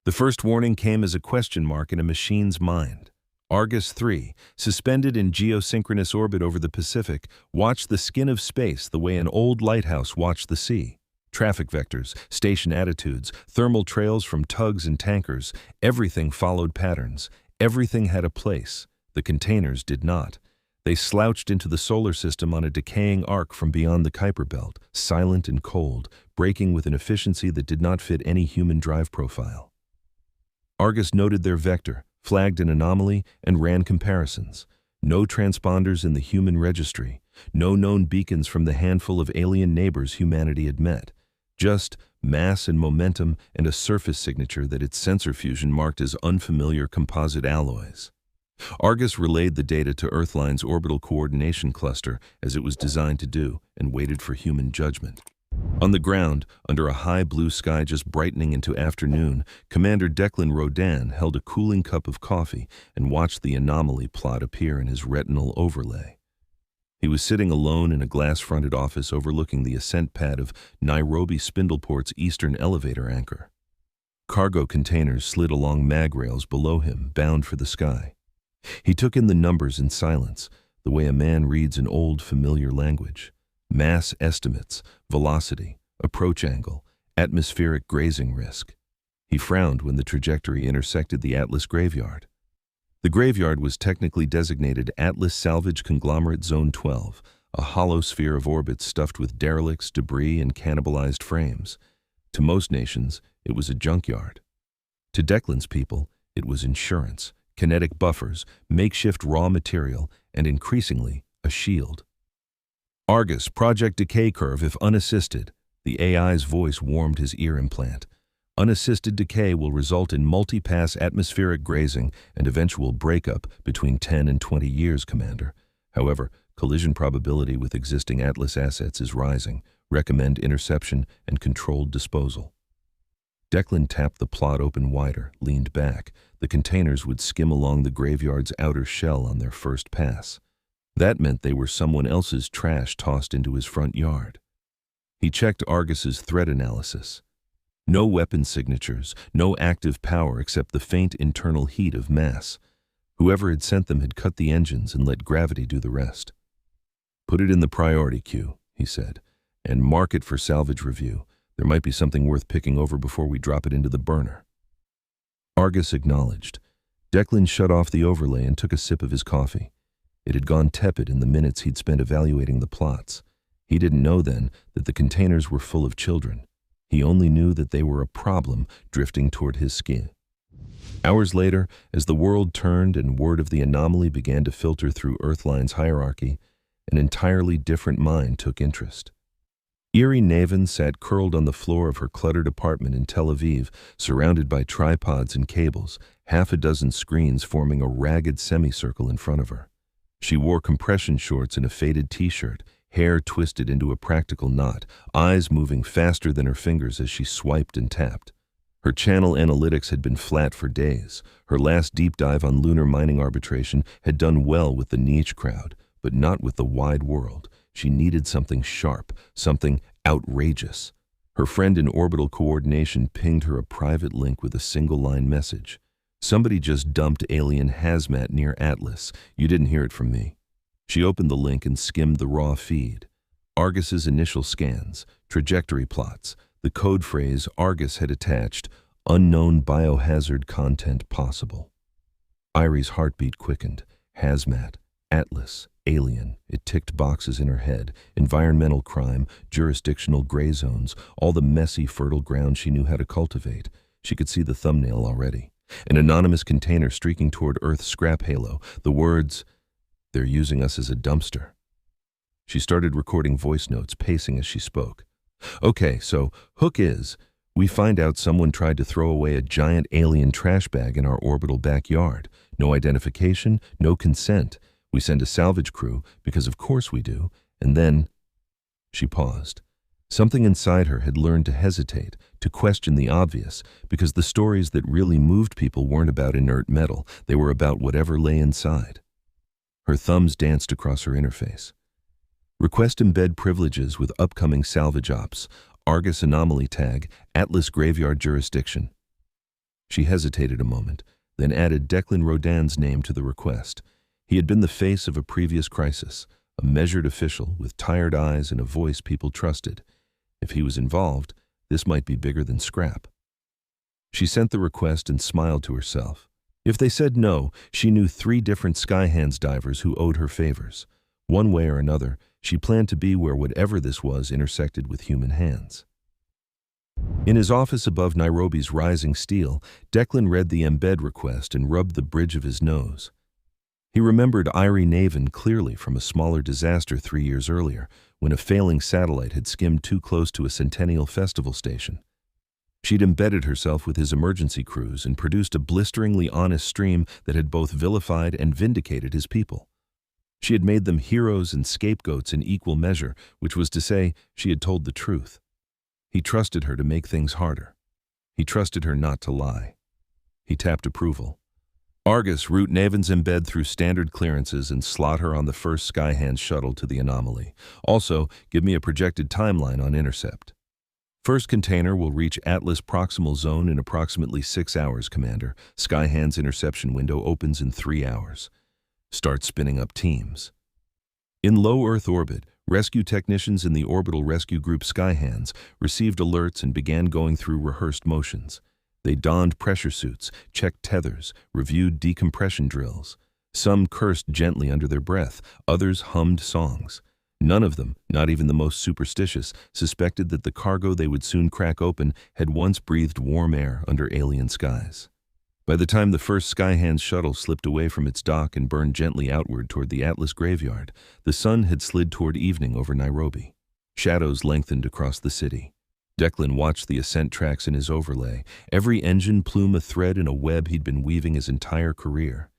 The first warning came as a question mark in a machine's mind. Argus 3, suspended in geosynchronous orbit over the Pacific, watched the skin of space the way an old lighthouse watched the sea. Traffic vectors, station attitudes, thermal trails from tugs and tankers, everything followed patterns. Everything had a place. The containers did not. They slouched into the solar system on a decaying arc from beyond the Kuiper Belt, silent and cold, braking with an efficiency that did not fit any human drive profile. Argus noted their vector, flagged an anomaly, and ran comparisons. No transponders in the human registry, no known beacons from the handful of alien neighbors humanity had met. Just mass and momentum and a surface signature that its sensor fusion marked as unfamiliar composite alloys. Argus relayed the data to Earthline's orbital coordination cluster as it was designed to do and waited for human judgment. On the ground, under a high blue sky just brightening into afternoon, Commander Declan Rodan held a cooling cup of coffee and watched the anomaly plot appear in his retinal overlay. He was sitting alone in a glass-fronted office overlooking the ascent pad of Nairobi Spindleport's eastern elevator anchor. Cargo containers slid along mag rails below him, bound for the sky. He took in the numbers in silence, the way a man reads an old, familiar language. Mass estimates, velocity, approach angle, atmospheric grazing risk. He frowned when the trajectory intersected the Atlas graveyard. The graveyard was technically designated Atlas Salvage Conglomerate Zone 12, a hollow sphere of orbits stuffed with derelicts, debris, and cannibalized frames. To most nations, it was a junkyard. To Declan's people, it was insurance, kinetic buffers, makeshift raw material, and increasingly, a shield. Argus, Project Decay Curve if unassisted. The AI's voice warmed his ear implant. Unassisted decay will result in multi-pass atmospheric grazing and eventual breakup between 10 and 20 years, Commander. However, collision probability with existing Atlas assets is rising. Recommend interception and controlled disposal. Declan tapped the plot open wider, leaned back. The containers would skim along the graveyard's outer shell on their first pass. That meant they were someone else's trash tossed into his front yard. He checked Argus's threat analysis. No weapon signatures, no active power except the faint internal heat of mass. Whoever had sent them had cut the engines and let gravity do the rest. Put it in the priority queue, he said, and mark it for salvage review. There might be something worth picking over before we drop it into the burner. Argus acknowledged. Declan shut off the overlay and took a sip of his coffee. It had gone tepid in the minutes he'd spent evaluating the plots. He didn't know then that the containers were full of children. He only knew that they were a problem drifting toward his skin. Hours later, as the world turned and word of the anomaly began to filter through Earthline's hierarchy, an entirely different mind took interest. Eerie Naven sat curled on the floor of her cluttered apartment in Tel Aviv, surrounded by tripods and cables, half a dozen screens forming a ragged semicircle in front of her. She wore compression shorts and a faded t-shirt, hair twisted into a practical knot, eyes moving faster than her fingers as she swiped and tapped. Her channel analytics had been flat for days. Her last deep dive on lunar mining arbitration had done well with the niche crowd, but not with the wide world. She needed something sharp, something outrageous. Her friend in orbital coordination pinged her a private link with a single-line message. Somebody just dumped alien hazmat near Atlas. You didn't hear it from me. She opened the link and skimmed the raw feed. Argus's initial scans, trajectory plots, the code phrase Argus had attached, unknown biohazard content possible. Irie's heartbeat quickened. Hazmat, Atlas, alien. It ticked boxes in her head. Environmental crime, jurisdictional gray zones, all the messy, fertile ground she knew how to cultivate. She could see the thumbnail already. An anonymous container streaking toward Earth's scrap halo. The words, "They're using us as a dumpster." She started recording voice notes, pacing as she spoke. Okay, so hook is, we find out someone tried to throw away a giant alien trash bag in our orbital backyard. No identification, no consent. We send a salvage crew, because of course we do, and then... She paused. Something inside her had learned to hesitate, to question the obvious, because the stories that really moved people weren't about inert metal, they were about whatever lay inside. Her thumbs danced across her interface. Request embed privileges with upcoming salvage ops, Argus anomaly tag, Atlas graveyard jurisdiction. She hesitated a moment, then added Declan Rodin's name to the request. He had been the face of a previous crisis, a measured official with tired eyes and a voice people trusted. If he was involved, this might be bigger than scrap. She sent the request and smiled to herself. If they said no, she knew 3 different Skyhands divers who owed her favors. One way or another, she planned to be where whatever this was intersected with human hands. In his office above Nairobi's rising steel, Declan read the embed request and rubbed the bridge of his nose. He remembered Irie Naven clearly from a smaller disaster 3 years earlier, when a failing satellite had skimmed too close to a Centennial Festival station. She'd embedded herself with his emergency crews and produced a blisteringly honest stream that had both vilified and vindicated his people. She had made them heroes and scapegoats in equal measure, which was to say, she had told the truth. He trusted her to make things harder. He trusted her not to lie. He tapped approval. Argus, route Naven's embed through standard clearances and slot her on the first Skyhands shuttle to the Anomaly. Also, give me a projected timeline on intercept. First container will reach Atlas proximal zone in approximately 6 hours, Commander. Skyhands interception window opens in 3 hours. Start spinning up teams. In low Earth orbit, rescue technicians in the orbital rescue group Skyhands received alerts and began going through rehearsed motions. They donned pressure suits, checked tethers, reviewed decompression drills. Some cursed gently under their breath, others hummed songs. None of them, not even the most superstitious, suspected that the cargo they would soon crack open had once breathed warm air under alien skies. By the time the first Skyhands shuttle slipped away from its dock and burned gently outward toward the Atlas graveyard, the sun had slid toward evening over Nairobi. Shadows lengthened across the city. Declan watched the ascent tracks in his overlay, every engine plume a thread in a web he'd been weaving his entire career.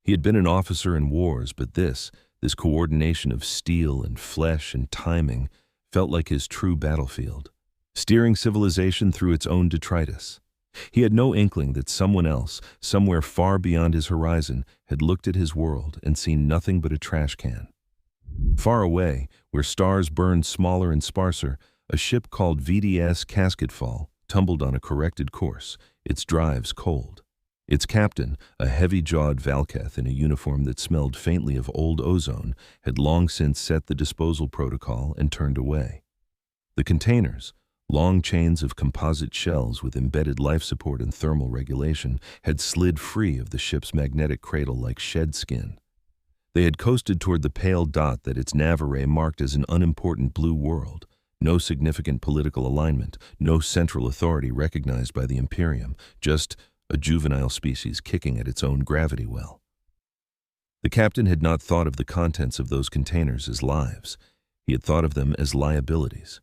He had been an officer in wars, but this coordination of steel and flesh and timing, felt like his true battlefield, steering civilization through its own detritus. He had no inkling that someone else, somewhere far beyond his horizon, had looked at his world and seen nothing but a trash can. Far away, where stars burned smaller and sparser, a ship called VDS Casketfall tumbled on a corrected course, its drives cold. Its captain, a heavy-jawed Valketh in a uniform that smelled faintly of old ozone, had long since set the disposal protocol and turned away. The containers, long chains of composite shells with embedded life support and thermal regulation, had slid free of the ship's magnetic cradle like shed skin. They had coasted toward the pale dot that its nav array marked as an unimportant blue world. No significant political alignment, no central authority recognized by the Imperium, just a juvenile species kicking at its own gravity well. The captain had not thought of the contents of those containers as lives. He had thought of them as liabilities.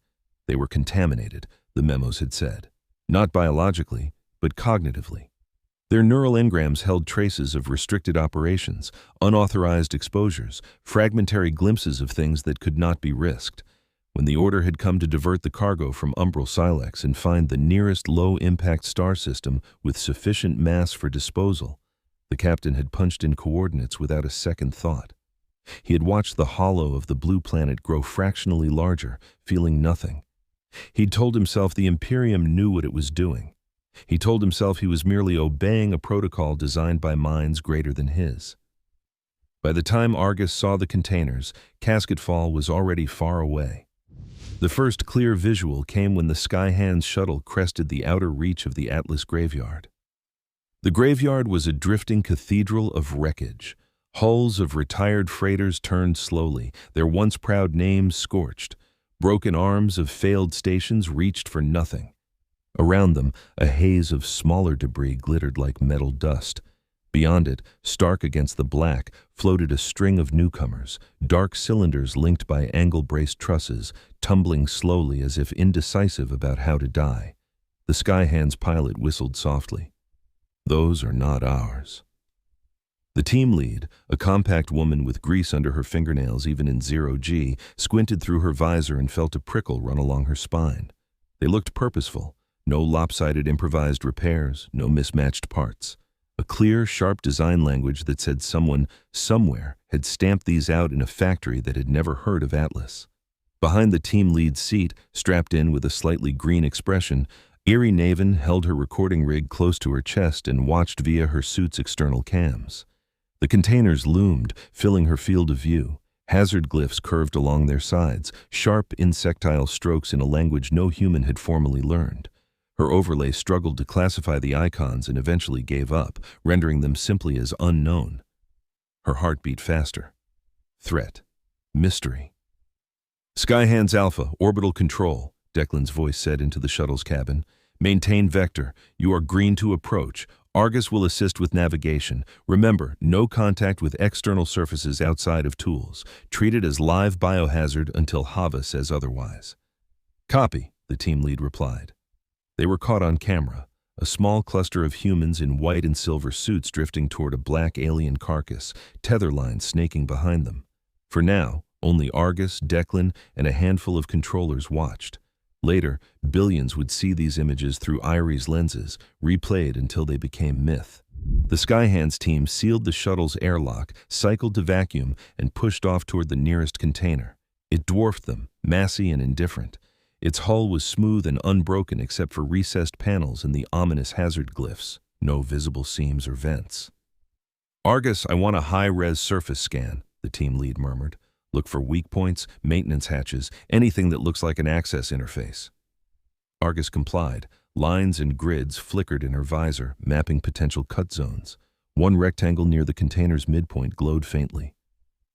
They were contaminated, the memos had said. Not biologically, but cognitively. Their neural engrams held traces of restricted operations, unauthorized exposures, fragmentary glimpses of things that could not be risked. When the order had come to divert the cargo from Umbral Silex and find the nearest low-impact star system with sufficient mass for disposal, the captain had punched in coordinates without a second thought. He had watched the hollow of the blue planet grow fractionally larger, feeling nothing. He'd told himself the Imperium knew what it was doing. He told himself he was merely obeying a protocol designed by minds greater than his. By the time Argus saw the containers, Casketfall was already far away. The first clear visual came when the Skyhands shuttle crested the outer reach of the Atlas graveyard. The graveyard was a drifting cathedral of wreckage. Hulls of retired freighters turned slowly, their once proud names scorched. Broken arms of failed stations reached for nothing. Around them, a haze of smaller debris glittered like metal dust. Beyond it, stark against the black, floated a string of newcomers, dark cylinders linked by angle-braced trusses, tumbling slowly as if indecisive about how to die. The Skyhands pilot whistled softly. Those are not ours. The team lead, a compact woman with grease under her fingernails even in 0G, squinted through her visor and felt a prickle run along her spine. They looked purposeful. No lopsided improvised repairs, no mismatched parts. A clear, sharp design language that said someone, somewhere, had stamped these out in a factory that had never heard of Atlas. Behind the team lead's seat, strapped in with a slightly green expression, Eerie Naven held her recording rig close to her chest and watched via her suit's external cams. The containers loomed, filling her field of view. Hazard glyphs curved along their sides, sharp insectile strokes in a language no human had formally learned. Her overlay struggled to classify the icons and eventually gave up, rendering them simply as unknown. Her heart beat faster. Threat. Mystery. Skyhands Alpha, orbital control, Declan's voice said into the shuttle's cabin. Maintain vector. You are green to approach. Argus will assist with navigation. Remember, no contact with external surfaces outside of tools. Treat it as live biohazard until Hava says otherwise. Copy, the team lead replied. They were caught on camera, a small cluster of humans in white and silver suits drifting toward a black alien carcass, tether lines snaking behind them. For now, only Argus, Declan, and a handful of controllers watched. Later, billions would see these images through Irie's lenses, replayed until they became myth. The Skyhands team sealed the shuttle's airlock, cycled to vacuum, and pushed off toward the nearest container. It dwarfed them, massy and indifferent. Its hull was smooth and unbroken except for recessed panels and the ominous hazard glyphs. No visible seams or vents. Argus, I want a high-res surface scan, the team lead murmured. Look for weak points, maintenance hatches, anything that looks like an access interface. Argus complied. Lines and grids flickered in her visor, mapping potential cut zones. One rectangle near the container's midpoint glowed faintly.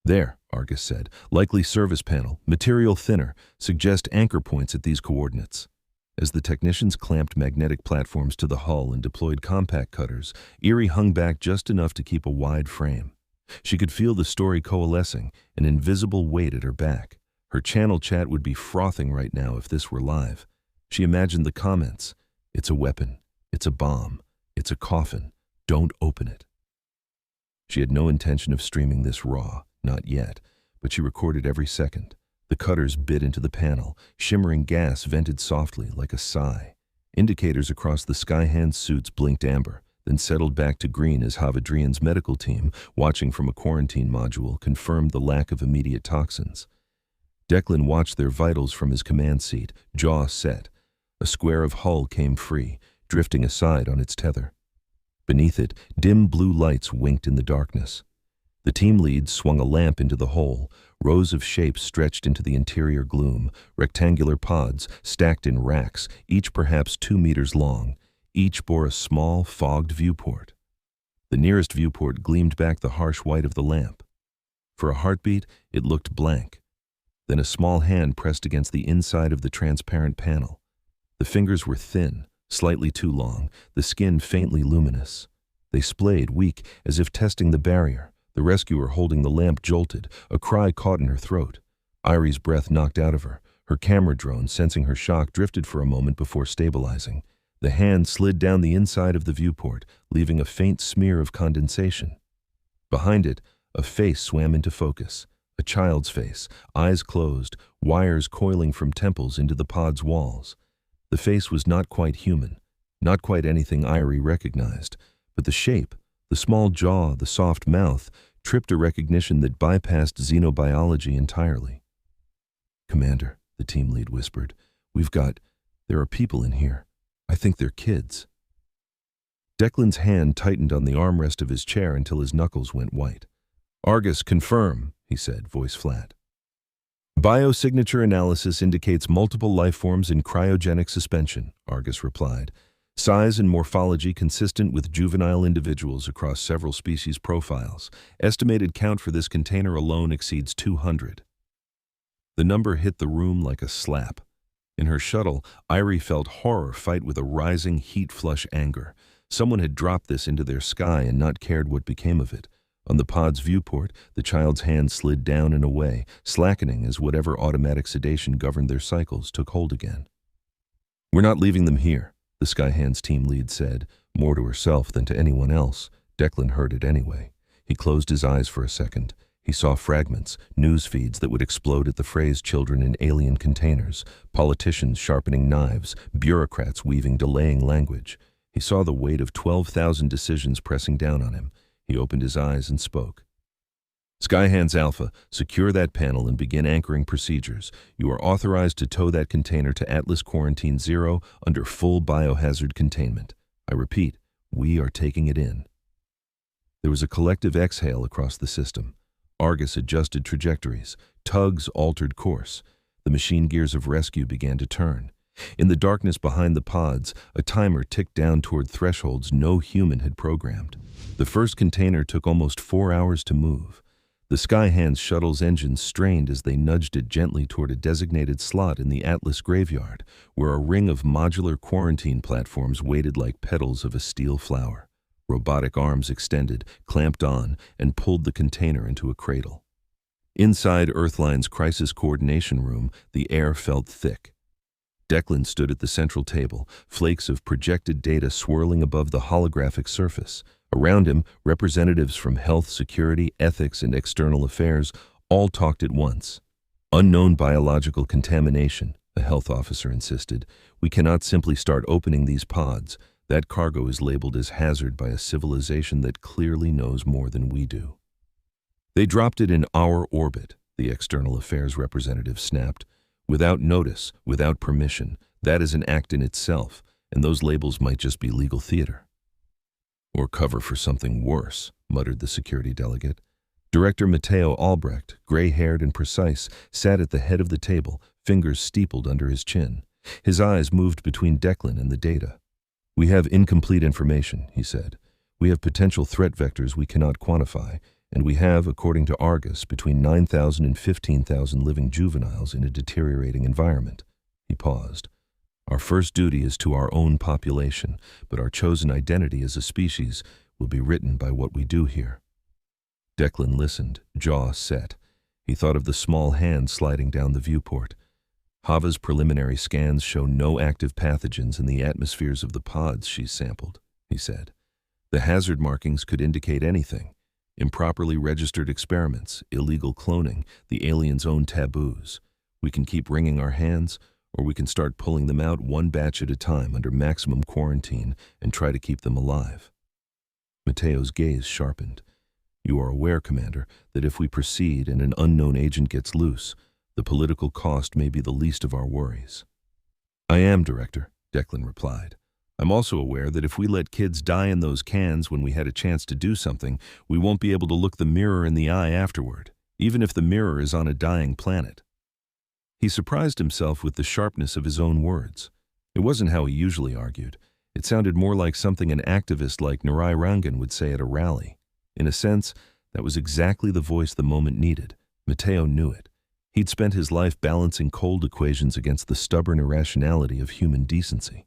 There, Argus said. Likely service panel, material thinner, suggest anchor points at these coordinates. As the technicians clamped magnetic platforms to the hull and deployed compact cutters, Eerie hung back just enough to keep a wide frame. She could feel the story coalescing, an invisible weight at her back. Her channel chat would be frothing right now if this were live. She imagined the comments. It's a weapon. It's a bomb. It's a coffin. Don't open it. She had no intention of streaming this raw, not yet, but she recorded every second. The cutters bit into the panel. Shimmering gas vented softly like a sigh. Indicators across the Skyhands suits blinked amber, then settled back to green as Havadrian's medical team, watching from a quarantine module, confirmed the lack of immediate toxins. Declan watched their vitals from his command seat, jaw set. A square of hull came free, drifting aside on its tether. Beneath it, dim blue lights winked in the darkness. The team lead swung a lamp into the hole. Rows of shapes stretched into the interior gloom, rectangular pods stacked in racks, each perhaps 2 meters long. Each bore a small, fogged viewport. The nearest viewport gleamed back the harsh white of the lamp. For a heartbeat, it looked blank. Then a small hand pressed against the inside of the transparent panel. The fingers were thin, slightly too long, the skin faintly luminous. They splayed, weak, as if testing the barrier. The rescuer holding the lamp jolted, a cry caught in her throat. Irie's breath knocked out of her. Her camera drone, sensing her shock, drifted for a moment before stabilizing. The hand slid down the inside of the viewport, leaving a faint smear of condensation. Behind it, a face swam into focus. A child's face, eyes closed, wires coiling from temples into the pod's walls. The face was not quite human, not quite anything Irie recognized, but the shape, the small jaw, the soft mouth, tripped a recognition that bypassed xenobiology entirely. "Commander," the team lead whispered, there are people in here. I think they're kids." Declan's hand tightened on the armrest of his chair until his knuckles went white. "Argus, confirm," he said, voice flat. "Biosignature analysis indicates multiple life forms in cryogenic suspension," Argus replied. "Size and morphology consistent with juvenile individuals across several species profiles. Estimated count for this container alone exceeds 200. The number hit the room like a slap. In her shuttle, Irie felt horror fight with a rising heat-flush anger. Someone had dropped this into their sky and not cared what became of it. On the pod's viewport, the child's hand slid down and away, slackening as whatever automatic sedation governed their cycles took hold again. "We're not leaving them here," the Skyhands team lead said, more to herself than to anyone else. Declan heard it anyway. He closed his eyes for a second. He saw fragments, news feeds that would explode at the phrase "children in alien containers," politicians sharpening knives, bureaucrats weaving delaying language. He saw the weight of 12,000 decisions pressing down on him. He opened his eyes and spoke. Skyhands Alpha, secure that panel and begin anchoring procedures. You are authorized to tow that container to Atlas Quarantine 0 under full biohazard containment. I repeat, we are taking it in. There was a collective exhale across the system. Argus adjusted trajectories. Tugs altered course. The machine gears of rescue began to turn. In the darkness behind the pods, a timer ticked down toward thresholds no human had programmed. The first container took almost 4 hours to move. The Skyhands shuttle's engines strained as they nudged it gently toward a designated slot in the Atlas graveyard, where a ring of modular quarantine platforms waited like petals of a steel flower. Robotic arms extended, clamped on, and pulled the container into a cradle. Inside Earthline's crisis coordination room, the air felt thick. Declan stood at the central table, flakes of projected data swirling above the holographic surface. Around him, representatives from health, security, ethics, and external affairs all talked at once. Unknown biological contamination, a health officer insisted. We cannot simply start opening these pods. That cargo is labeled as hazard by a civilization that clearly knows more than we do. They dropped it in our orbit, the external affairs representative snapped. Without notice, without permission. That is an act in itself, and those labels might just be legal theater. Or cover for something worse, muttered the security delegate. Director Matteo Albrecht, gray-haired and precise, sat at the head of the table, fingers steepled under his chin. His eyes moved between Declan and the data. We have incomplete information, he said. We have potential threat vectors we cannot quantify, and we have, according to Argus, between 9,000 and 15,000 living juveniles in a deteriorating environment. He paused. Our first duty is to our own population, but our chosen identity as a species will be written by what we do here. Declan listened, jaw set. He thought of the small hand sliding down the viewport. Hava's preliminary scans show no active pathogens in the atmospheres of the pods she's sampled, he said. The hazard markings could indicate anything. Improperly registered experiments, illegal cloning, the aliens' own taboos. We can keep wringing our hands, or we can start pulling them out one batch at a time under maximum quarantine and try to keep them alive. Matteo's gaze sharpened. You are aware, Commander, that if we proceed and an unknown agent gets loose, the political cost may be the least of our worries. I am, Director, Declan replied. I'm also aware that if we let kids die in those cans when we had a chance to do something, we won't be able to look the mirror in the eye afterward, even if the mirror is on a dying planet. He surprised himself with the sharpness of his own words. It wasn't how he usually argued. It sounded more like something an activist like Narai Rangan would say at a rally. In a sense, that was exactly the voice the moment needed. Matteo knew it. He'd spent his life balancing cold equations against the stubborn irrationality of human decency.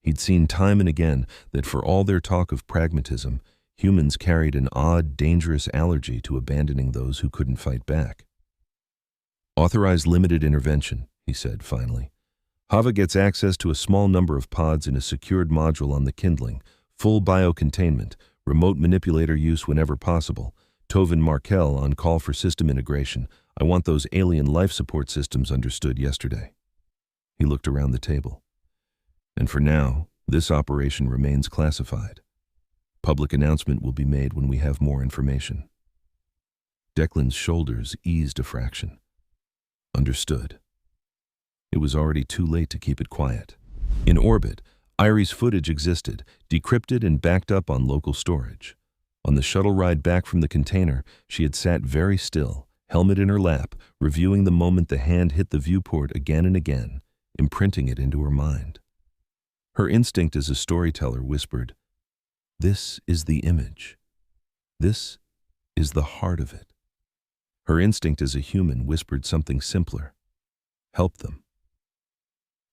He'd seen time and again that for all their talk of pragmatism, humans carried an odd, dangerous allergy to abandoning those who couldn't fight back. Authorized limited intervention, he said finally. Hava gets access to a small number of pods in a secured module on the Kindling, full biocontainment, remote manipulator use whenever possible. Tovin Markel on call for system integration. I want those alien life support systems understood yesterday. He looked around the table. And for now, this operation remains classified. Public announcement will be made when we have more information. Declan's shoulders eased a fraction. Understood. It was already too late to keep it quiet. In orbit, Irie's footage existed, decrypted and backed up on local storage. On the shuttle ride back from the container, she had sat very still, helmet in her lap, reviewing the moment the hand hit the viewport again and again, imprinting it into her mind. Her instinct as a storyteller whispered, "This is the image. This is the heart of it." Her instinct as a human whispered something simpler. Help them.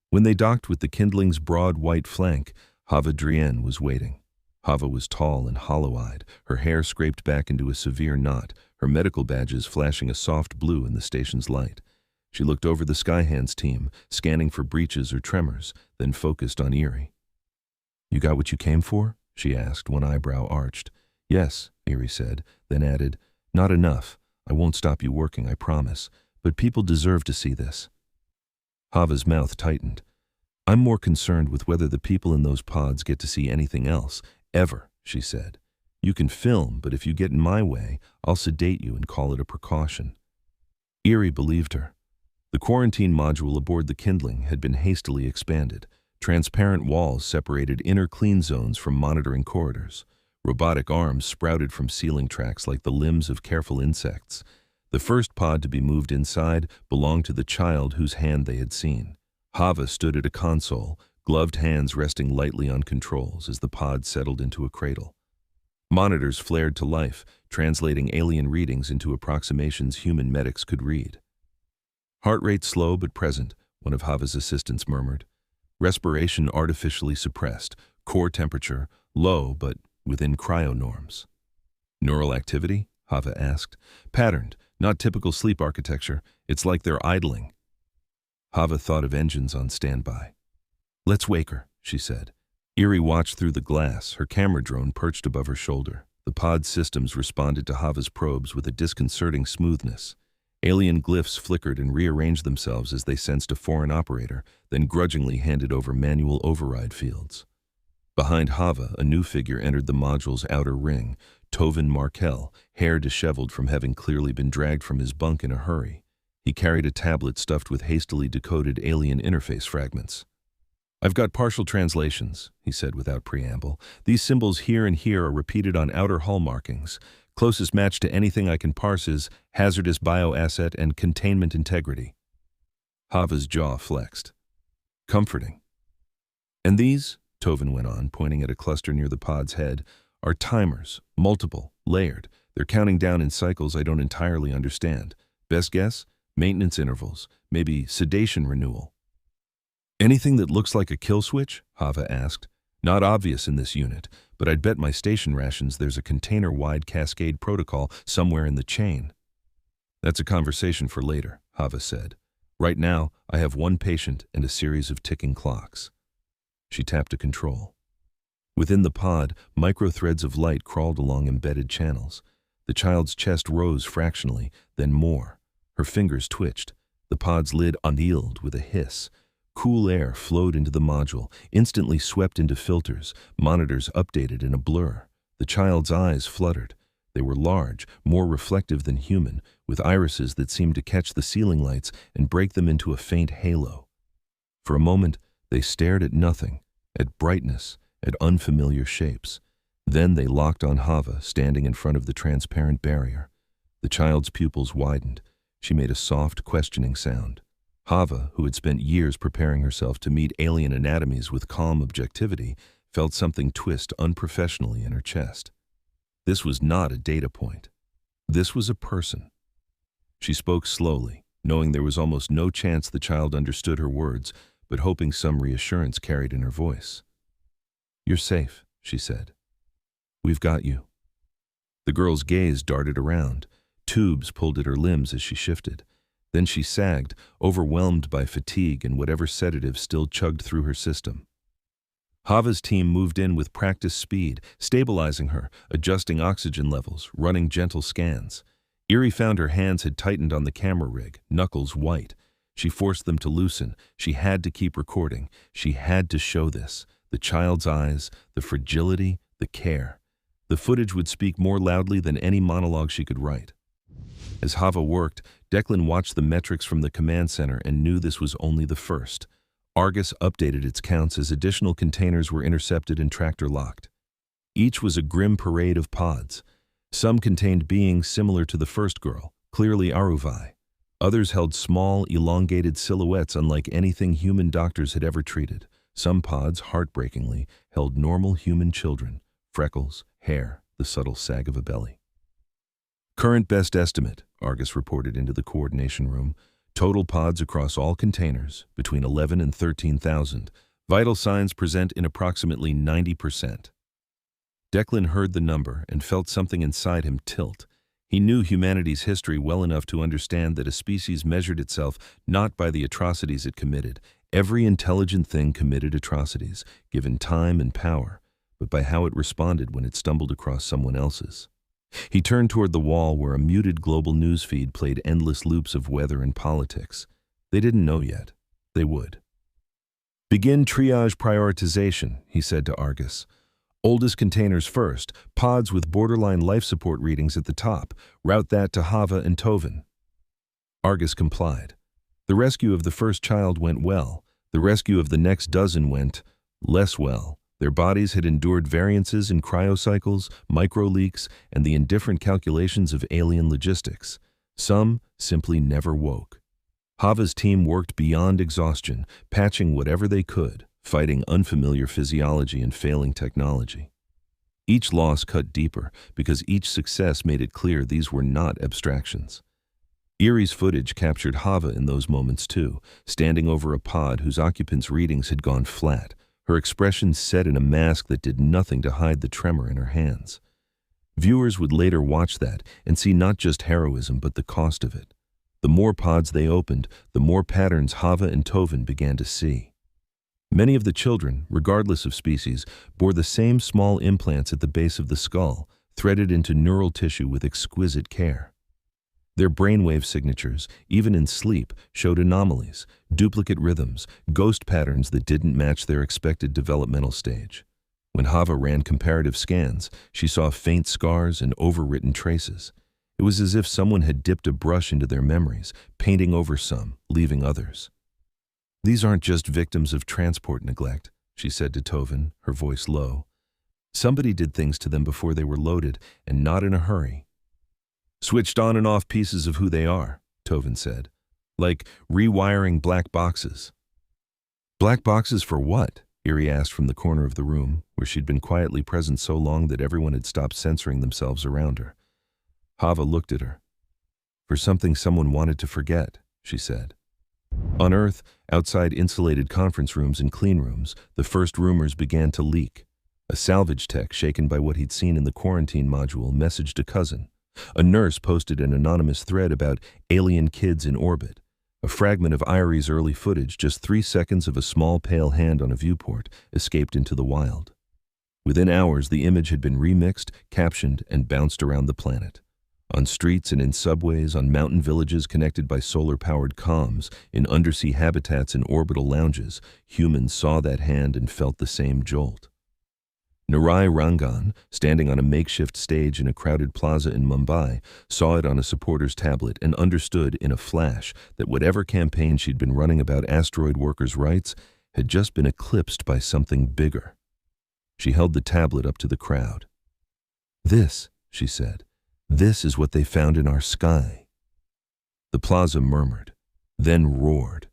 When they docked with the Kindling's broad white flank, Hava Drienne was waiting. Hava was tall and hollow-eyed, her hair scraped back into a severe knot, her medical badges flashing a soft blue in the station's light. She looked over the Skyhands team, scanning for breaches or tremors, then focused on Irie. "You got what you came for?" she asked, one eyebrow arched. "Yes," Irie said, then added, "Not enough. I won't stop you working, I promise. But people deserve to see this." Hava's mouth tightened. "I'm more concerned with whether the people in those pods get to see anything else, ever," she said. You can film, but if you get in my way, I'll sedate you and call it a precaution. Eerie believed her. The quarantine module aboard the Kindling had been hastily expanded. Transparent walls separated inner clean zones from monitoring corridors. Robotic arms sprouted from ceiling tracks like the limbs of careful insects. The first pod to be moved inside belonged to the child whose hand they had seen. Hava stood at a console, gloved hands resting lightly on controls as the pod settled into a cradle. Monitors flared to life, translating alien readings into approximations human medics could read. Heart rate slow but present, one of Hava's assistants murmured. Respiration artificially suppressed, core temperature low but within cryo norms. Neural activity? Hava asked. Patterned, not typical sleep architecture. It's like they're idling. Hava thought of engines on standby. Let's wake her, she said. Eerie watched through the glass, her camera drone perched above her shoulder. The pod's systems responded to Hava's probes with a disconcerting smoothness. Alien glyphs flickered and rearranged themselves as they sensed a foreign operator, then grudgingly handed over manual override fields. Behind Hava, a new figure entered the module's outer ring, Tovin Markel, hair disheveled from having clearly been dragged from his bunk in a hurry. He carried a tablet stuffed with hastily decoded alien interface fragments. I've got partial translations, he said without preamble. These symbols here and here are repeated on outer hull markings. Closest match to anything I can parse is hazardous bioasset and containment integrity. Hava's jaw flexed. Comforting. And these, Tovin went on, pointing at a cluster near the pod's head, are timers, multiple, layered. They're counting down in cycles I don't entirely understand. Best guess? Maintenance intervals, maybe sedation renewal. Anything that looks like a kill switch? Hava asked. Not obvious in this unit, but I'd bet my station rations there's a container-wide cascade protocol somewhere in the chain. That's a conversation for later, Hava said. Right now, I have one patient and a series of ticking clocks. She tapped a control. Within the pod, micro-threads of light crawled along embedded channels. The child's chest rose fractionally, then more. Her fingers twitched. The pod's lid unsealed with a hiss. Cool air flowed into the module, instantly swept into filters, monitors updated in a blur. The child's eyes fluttered. They were large, more reflective than human, with irises that seemed to catch the ceiling lights and break them into a faint halo. For a moment, they stared at nothing, at brightness, at unfamiliar shapes. Then they locked on Hava, standing in front of the transparent barrier. The child's pupils widened. She made a soft, questioning sound. Hava, who had spent years preparing herself to meet alien anatomies with calm objectivity, felt something twist unprofessionally in her chest. This was not a data point. This was a person. She spoke slowly, knowing there was almost no chance the child understood her words, but hoping some reassurance carried in her voice. You're safe, she said. We've got you. The girl's gaze darted around. Tubes pulled at her limbs as she shifted. Then she sagged, overwhelmed by fatigue and whatever sedative still chugged through her system. Hava's team moved in with practiced speed, stabilizing her, adjusting oxygen levels, running gentle scans. Eerie found her hands had tightened on the camera rig, knuckles white. She forced them to loosen. She had to keep recording. She had to show this. The child's eyes, the fragility, the care. The footage would speak more loudly than any monologue she could write. As Hava worked, Declan watched the metrics from the command center and knew this was only the first. Argus updated its counts as additional containers were intercepted and tractor locked. Each was a grim parade of pods. Some contained beings similar to the first girl, clearly Aruvai. Others held small, elongated silhouettes unlike anything human doctors had ever treated. Some pods, heartbreakingly, held normal human children, freckles, hair, the subtle sag of a belly. Current best estimate, Argus reported into the coordination room. Total pods across all containers, between 11 and 13,000. Vital signs present in approximately 90%. Declan heard the number and felt something inside him tilt. He knew humanity's history well enough to understand that a species measured itself not by the atrocities it committed. Every intelligent thing committed atrocities, given time and power, but by how it responded when it stumbled across someone else's. He turned toward the wall where a muted global news feed played endless loops of weather and politics. They didn't know yet. They would. Begin triage prioritization, he said to Argus. Oldest containers first, pods with borderline life support readings at the top. Route that to Hava and Tovin. Argus complied. The rescue of the first child went well. The rescue of the next dozen went less well. Their bodies had endured variances in cryocycles, microleaks, and the indifferent calculations of alien logistics. Some simply never woke. Hava's team worked beyond exhaustion, patching whatever they could, fighting unfamiliar physiology and failing technology. Each loss cut deeper because each success made it clear these were not abstractions. Erie's footage captured Hava in those moments too, standing over a pod whose occupants' readings had gone flat, her expression set in a mask that did nothing to hide the tremor in her hands. Viewers would later watch that and see not just heroism but the cost of it. The more pods they opened, the more patterns Hava and Tovin began to see. Many of the children, regardless of species, bore the same small implants at the base of the skull, threaded into neural tissue with exquisite care. Their brainwave signatures, even in sleep, showed anomalies, duplicate rhythms, ghost patterns that didn't match their expected developmental stage. When Hava ran comparative scans, she saw faint scars and overwritten traces. It was as if someone had dipped a brush into their memories, painting over some, leaving others. "These aren't just victims of transport neglect," she said to Tovin, her voice low. "Somebody did things to them before they were loaded, and not in a hurry." "Switched on and off pieces of who they are," Tovin said. "Like rewiring black boxes." "Black boxes for what?" Erie asked from the corner of the room, where she'd been quietly present so long that everyone had stopped censoring themselves around her. Hava looked at her. "For something someone wanted to forget," she said. On Earth, outside insulated conference rooms and clean rooms, the first rumors began to leak. A salvage tech, shaken by what he'd seen in the quarantine module, messaged a cousin. A nurse posted an anonymous thread about alien kids in orbit. A fragment of Irie's early footage, just 3 seconds of a small pale hand on a viewport, escaped into the wild. Within hours, the image had been remixed, captioned, and bounced around the planet. On streets and in subways, on mountain villages connected by solar-powered comms, in undersea habitats and orbital lounges, humans saw that hand and felt the same jolt. Narai Rangan, standing on a makeshift stage in a crowded plaza in Mumbai, saw it on a supporter's tablet and understood in a flash that whatever campaign she'd been running about asteroid workers' rights had just been eclipsed by something bigger. She held the tablet up to the crowd. "This," she said, "this is what they found in our sky." The plaza murmured, then roared.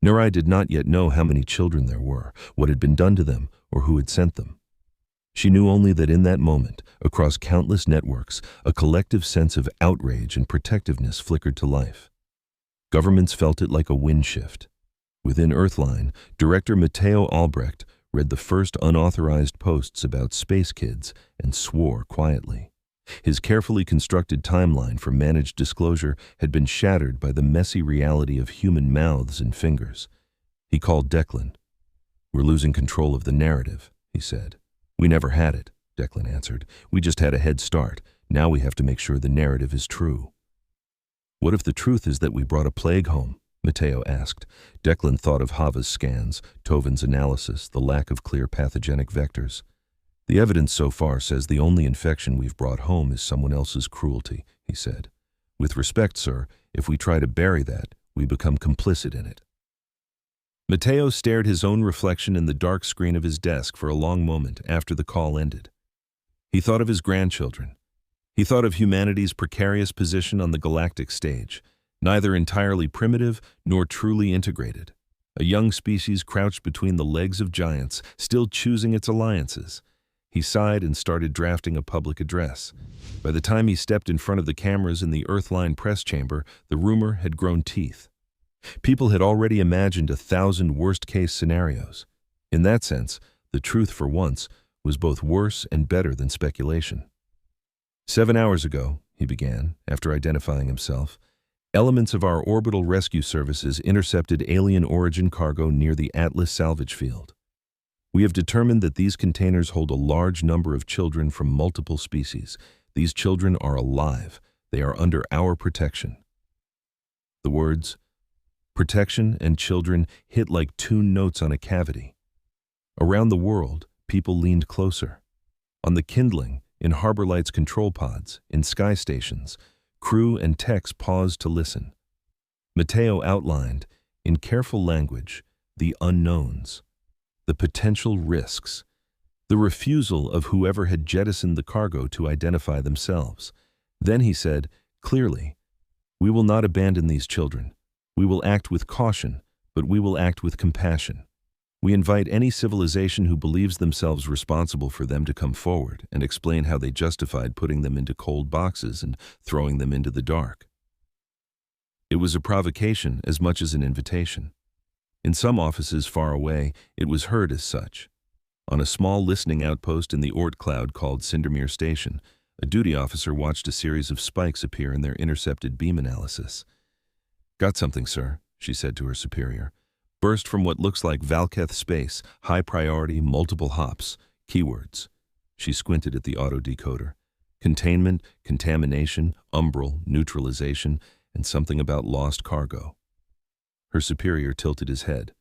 Narai did not yet know how many children there were, what had been done to them, or who had sent them. She knew only that in that moment, across countless networks, a collective sense of outrage and protectiveness flickered to life. Governments felt it like a wind shift. Within Earthline, director Matteo Albrecht read the first unauthorized posts about space kids and swore quietly. His carefully constructed timeline for managed disclosure had been shattered by the messy reality of human mouths and fingers. He called Declan. "We're losing control of the narrative," he said. "We never had it," Declan answered. "We just had a head start. Now we have to make sure the narrative is true." "What if the truth is that we brought a plague home?" Matteo asked. Declan thought of Hava's scans, Tovin's analysis, the lack of clear pathogenic vectors. "The evidence so far says the only infection we've brought home is someone else's cruelty," he said. "With respect, sir, if we try to bury that, we become complicit in it." Matteo stared his own reflection in the dark screen of his desk for a long moment after the call ended. He thought of his grandchildren. He thought of humanity's precarious position on the galactic stage, neither entirely primitive nor truly integrated. A young species crouched between the legs of giants, still choosing its alliances. He sighed and started drafting a public address. By the time he stepped in front of the cameras in the Earthline press chamber, the rumor had grown teeth. People had already imagined 1,000 worst-case scenarios. In that sense, the truth for once was both worse and better than speculation. 7 hours ago, he began, after identifying himself, elements of our orbital rescue services intercepted alien origin cargo near the Atlas salvage field. We have determined that these containers hold a large number of children from multiple species. These children are alive. They are under our protection. The words, protection and children, hit like tuned notes on a cavity. Around the world, people leaned closer. On the Kindling, in Harbor Light's control pods, in sky stations, crew and techs paused to listen. Matteo outlined, in careful language, the unknowns, the potential risks, the refusal of whoever had jettisoned the cargo to identify themselves. Then he said, clearly, "We will not abandon these children. We will act with caution, but we will act with compassion. We invite any civilization who believes themselves responsible for them to come forward and explain how they justified putting them into cold boxes and throwing them into the dark." It was a provocation as much as an invitation. In some offices far away, it was heard as such. On a small listening outpost in the Oort cloud called Cindermere Station, a duty officer watched a series of spikes appear in their intercepted beam analysis. "Got something, sir," she said to her superior. "Burst from what looks like Valketh space, high priority, multiple hops, keywords." She squinted at the auto-decoder. Containment, contamination, umbral, neutralization, and something about lost cargo. Her superior tilted his head.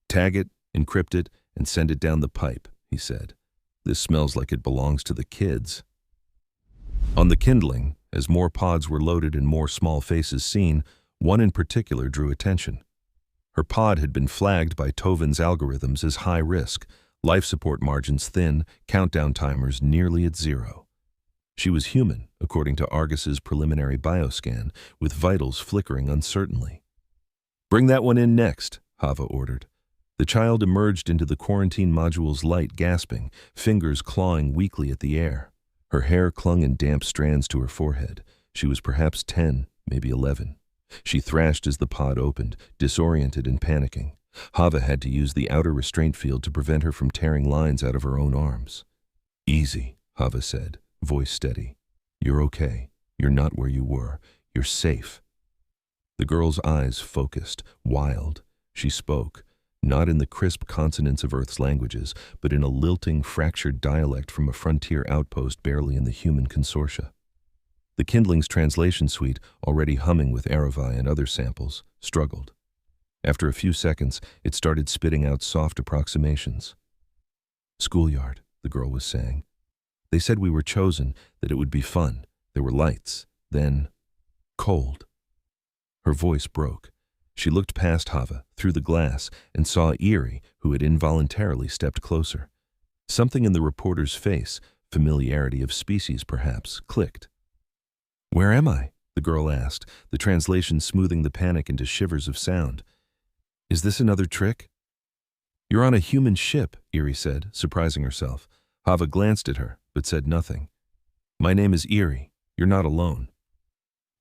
"Tag it, encrypt it, and send it down the pipe," he said. "This smells like it belongs to the kids." On the Kindling, as more pods were loaded and more small faces seen, one in particular drew attention. Her pod had been flagged by Tovin's algorithms as high risk, life support margins thin, countdown timers nearly at zero. She was human, according to Argus's preliminary bioscan, with vitals flickering uncertainly. "Bring that one in next," Hava ordered. The child emerged into the quarantine module's light, gasping, fingers clawing weakly at the air. Her hair clung in damp strands to her forehead. She was perhaps 10, maybe 11. She thrashed as the pod opened, disoriented and panicking. Hava had to use the outer restraint field to prevent her from tearing lines out of her own arms. "Easy," Hava said, voice steady. "You're okay. You're not where you were. You're safe." The girl's eyes focused, wild. She spoke, not in the crisp consonants of Earth's languages, but in a lilting, fractured dialect from a frontier outpost barely in the human consortia. The Kindling's translation suite, already humming with HFY and other samples, struggled. After a few seconds, it started spitting out soft approximations. "Schoolyard," the girl was saying. "They said we were chosen, that it would be fun. There were lights. Then, cold." Her voice broke. She looked past Hava, through the glass, and saw Eerie, who had involuntarily stepped closer. Something in the reporter's face, familiarity of species perhaps, clicked. "Where am I?" the girl asked, the translation smoothing the panic into shivers of sound. "Is this another trick?" "You're on a human ship," Eerie said, surprising herself. Hava glanced at her, but said nothing. "My name is Eerie. You're not alone."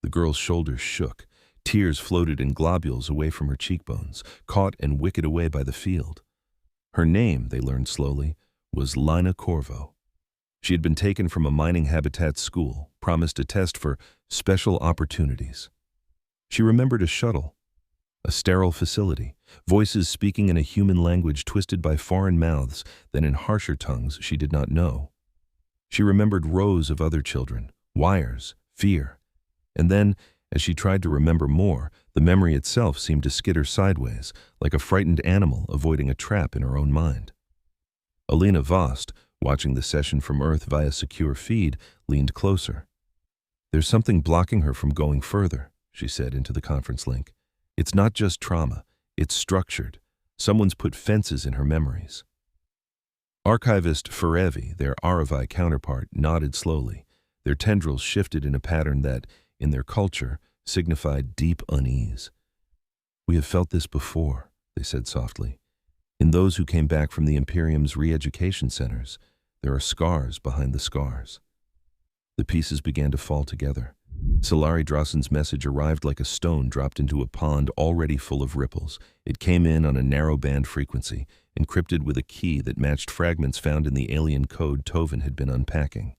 The girl's shoulders shook. Tears floated in globules away from her cheekbones, caught and wicked away by the field. Her name, they learned slowly, was Lina Corvo. She had been taken from a mining habitat school, promised a test for special opportunities. She remembered a shuttle, a sterile facility, voices speaking in a human language twisted by foreign mouths, then in harsher tongues she did not know. She remembered rows of other children, wires, fear, and then, as she tried to remember more, the memory itself seemed to skitter sideways, like a frightened animal avoiding a trap in her own mind. Alina Vost, watching the session from Earth via secure feed, leaned closer. "There's something blocking her from going further," she said into the conference link. "It's not just trauma, it's structured. Someone's put fences in her memories." Archivist Ferevi, their Aravi counterpart, nodded slowly. Their tendrils shifted in a pattern that, in their culture, signified deep unease. "We have felt this before," they said softly. "In those who came back from the Imperium's re-education centers, there are scars behind the scars." The pieces began to fall together. Sillari Drossen's message arrived like a stone dropped into a pond already full of ripples. It came in on a narrow band frequency, encrypted with a key that matched fragments found in the alien code Tovin had been unpacking.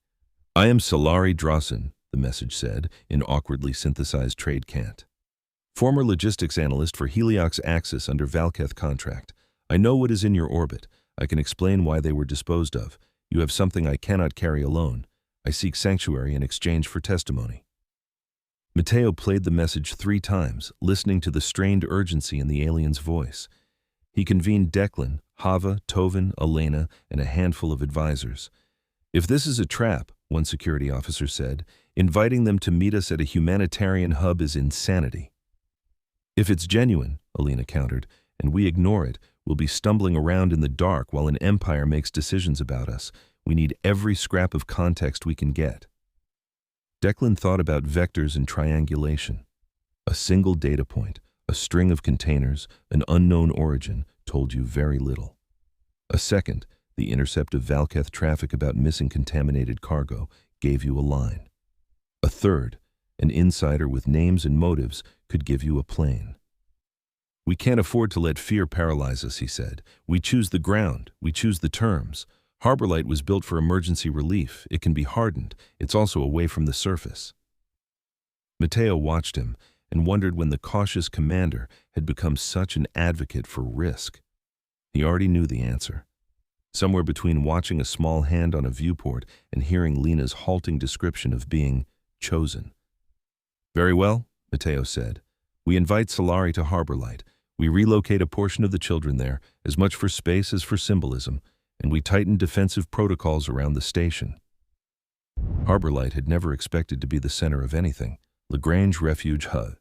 "I am Sillari Drossen," the message said, in awkwardly synthesized trade cant. "Former logistics analyst for Heliox Axis under Valketh contract. I know what is in your orbit. I can explain why they were disposed of. You have something I cannot carry alone. I seek sanctuary in exchange for testimony." Matteo played the message 3 times, listening to the strained urgency in the alien's voice. He convened Declan, Hava, Tovin, Elena, and a handful of advisors. If this is a trap, one security officer said, inviting them to meet us at a humanitarian hub is insanity. If it's genuine, Alina countered, and we ignore it, we'll be stumbling around in the dark while an empire makes decisions about us. We need every scrap of context we can get. Declan thought about vectors and triangulation. A single data point, a string of containers, an unknown origin, told you very little. A second, the intercept of Valketh traffic about missing contaminated cargo, gave you a line. A third, an insider with names and motives, could give you a plane. We can't afford to let fear paralyze us, he said. We choose the ground, we choose the terms. Harborlight was built for emergency relief. It can be hardened. It's also away from the surface. Matteo watched him and wondered when the cautious commander had become such an advocate for risk. He already knew the answer. Somewhere between watching a small hand on a viewport and hearing Lina's halting description of being chosen. Very well, Matteo said. We invite Sillari to Harborlight. We relocate a portion of the children there, as much for space as for symbolism, and we tighten defensive protocols around the station. Harborlight had never expected to be the center of anything. Lagrange Refuge Hub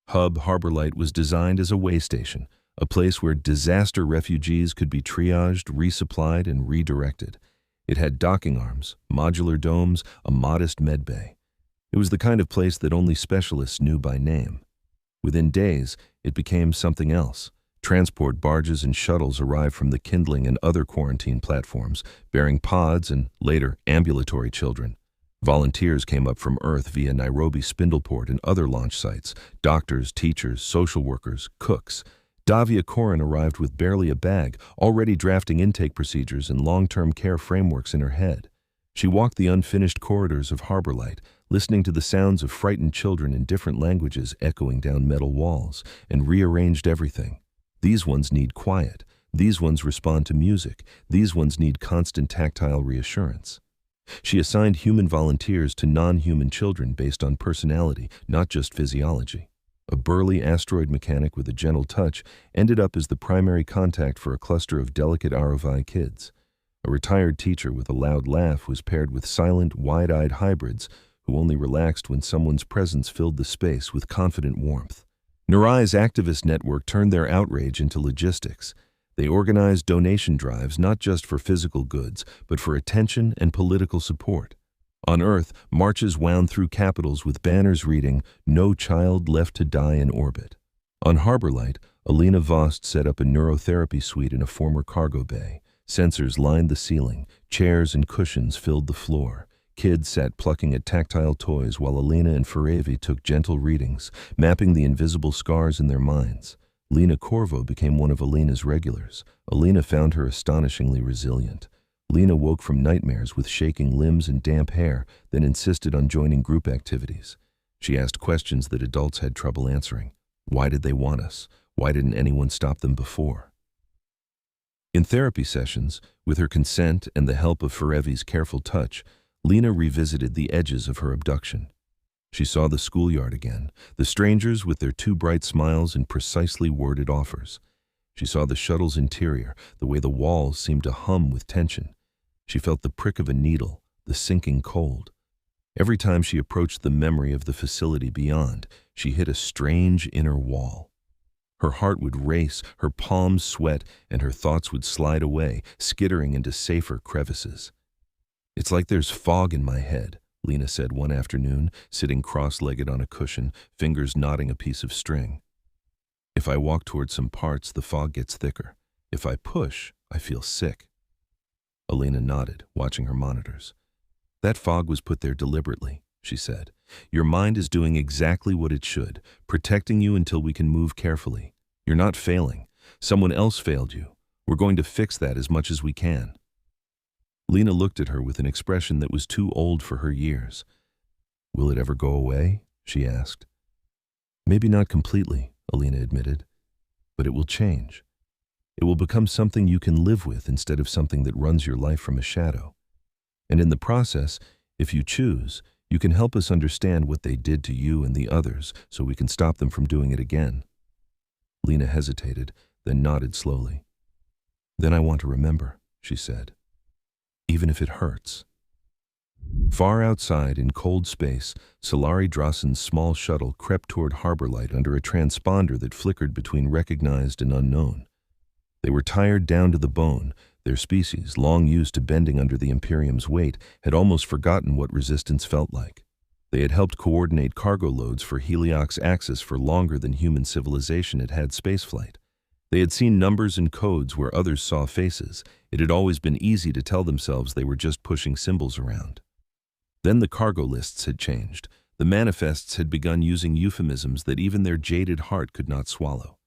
Harborlight was designed as a way station, a place where disaster refugees could be triaged, resupplied, and redirected. It had docking arms, modular domes, a modest med bay. It was the kind of place that only specialists knew by name. Within days, it became something else. Transport barges and shuttles arrived from the Kindling and other quarantine platforms, bearing pods and, later, ambulatory children. Volunteers came up from Earth via Nairobi Spindleport and other launch sites. Doctors, teachers, social workers, cooks. Davia Corin arrived with barely a bag, already drafting intake procedures and long-term care frameworks in her head. She walked the unfinished corridors of Harborlight, listening to the sounds of frightened children in different languages echoing down metal walls, and rearranged everything. These ones need quiet. These ones respond to music. These ones need constant tactile reassurance. She assigned human volunteers to non-human children based on personality, not just physiology. A burly asteroid mechanic with a gentle touch ended up as the primary contact for a cluster of delicate HFY kids. A retired teacher with a loud laugh was paired with silent, wide-eyed hybrids who only relaxed when someone's presence filled the space with confident warmth. Narai's activist network turned their outrage into logistics. They organized donation drives not just for physical goods, but for attention and political support. On Earth, marches wound through capitals with banners reading, "No child left to die in orbit." On Harborlight, Alina Vost set up a neurotherapy suite in a former cargo bay. Sensors lined the ceiling, chairs and cushions filled the floor. Kids sat plucking at tactile toys while Alina and Ferevi took gentle readings, mapping the invisible scars in their minds. Lina Corvo became one of Alina's regulars. Alina found her astonishingly resilient. Lina woke from nightmares with shaking limbs and damp hair, then insisted on joining group activities. She asked questions that adults had trouble answering. Why did they want us? Why didn't anyone stop them before? In therapy sessions, with her consent and the help of Ferevi's careful touch, Lina revisited the edges of her abduction. She saw the schoolyard again, the strangers with their too bright smiles and precisely worded offers. She saw the shuttle's interior, the way the walls seemed to hum with tension. She felt the prick of a needle, the sinking cold. Every time she approached the memory of the facility beyond, she hit a strange inner wall. Her heart would race, her palms sweat, and her thoughts would slide away, skittering into safer crevices. It's like there's fog in my head, Lina said one afternoon, sitting cross-legged on a cushion, fingers knotting a piece of string. If I walk toward some parts, the fog gets thicker. If I push, I feel sick. Alina nodded, watching her monitors. That fog was put there deliberately, she said. Your mind is doing exactly what it should, protecting you until we can move carefully. You're not failing. Someone else failed you. We're going to fix that as much as we can. Lina looked at her with an expression that was too old for her years. Will it ever go away? She asked. Maybe not completely, Alina admitted, but it will change. It will become something you can live with instead of something that runs your life from a shadow. And in the process, if you choose, you can help us understand what they did to you and the others so we can stop them from doing it again. Lina hesitated, then nodded slowly. Then I want to remember, she said. Even if it hurts. Far outside, in cold space, Sillari Drossen's small shuttle crept toward harbor light under a transponder that flickered between recognized and unknown. They were tired down to the bone. Their species, long used to bending under the Imperium's weight, had almost forgotten what resistance felt like. They had helped coordinate cargo loads for Heliox Axis for longer than human civilization had had spaceflight. They had seen numbers and codes where others saw faces. It had always been easy to tell themselves they were just pushing symbols around. Then the cargo lists had changed. The manifests had begun using euphemisms that even their jaded heart could not swallow.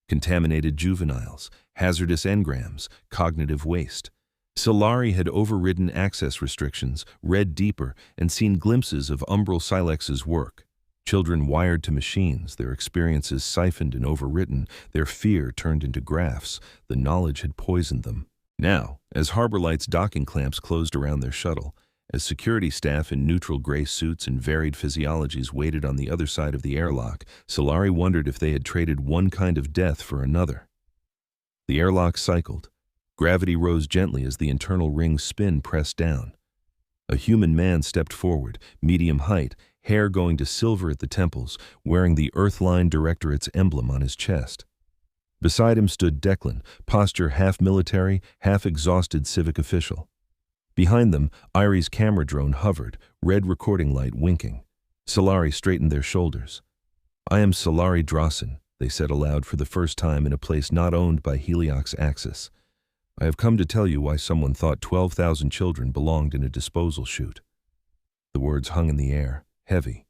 Contaminated juveniles, hazardous engrams, cognitive waste. Sillari had overridden access restrictions, read deeper, and seen glimpses of Umbral Silex's work. Children wired to machines, their experiences siphoned and overwritten, their fear turned into graphs. The knowledge had poisoned them. Now, as Harbor Light's docking clamps closed around their shuttle, as security staff in neutral gray suits and varied physiologies waited on the other side of the airlock, Sillari wondered if they had traded one kind of death for another. The airlock cycled. Gravity rose gently as the internal ring's spin pressed down. A human man stepped forward, medium height, hair going to silver at the temples, wearing the Earthline Directorate's emblem on his chest. Beside him stood Declan, posture half military, half exhausted civic official. Behind them, Irie's camera drone hovered, red recording light winking. Sillari straightened their shoulders. "I am Sillari Drossen," they said aloud for the first time in a place not owned by Heliox Axis. "I have come to tell you why someone thought 12,000 children belonged in a disposal chute." The words hung in the air, heavy.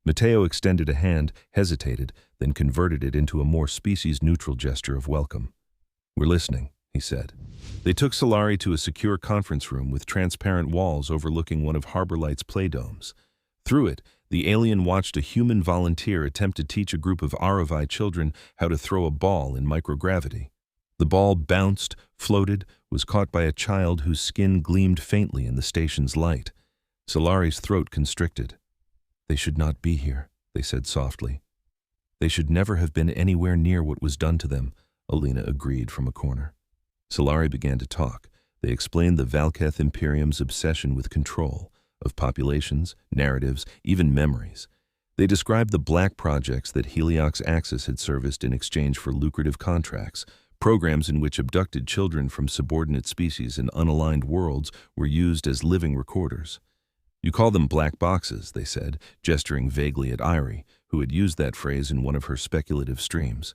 Matteo extended a hand, hesitated, then converted it into a more species-neutral gesture of welcome. "We're listening," he said. They took Sillari to a secure conference room with transparent walls overlooking one of Harbor Light's play domes. Through it, the alien watched a human volunteer attempt to teach a group of HFY children how to throw a ball in microgravity. The ball bounced, floated, was caught by a child whose skin gleamed faintly in the station's light. Sillari's throat constricted. "They should not be here," they said softly. "They should never have been anywhere near what was done to them," Lina agreed from a corner. Sillari began to talk. They explained the Valketh Imperium's obsession with control, of populations, narratives, even memories. They described the black projects that Heliox Axis had serviced in exchange for lucrative contracts, programs in which abducted children from subordinate species in unaligned worlds were used as living recorders. "You call them black boxes," they said, gesturing vaguely at Irie, who had used that phrase in one of her speculative streams.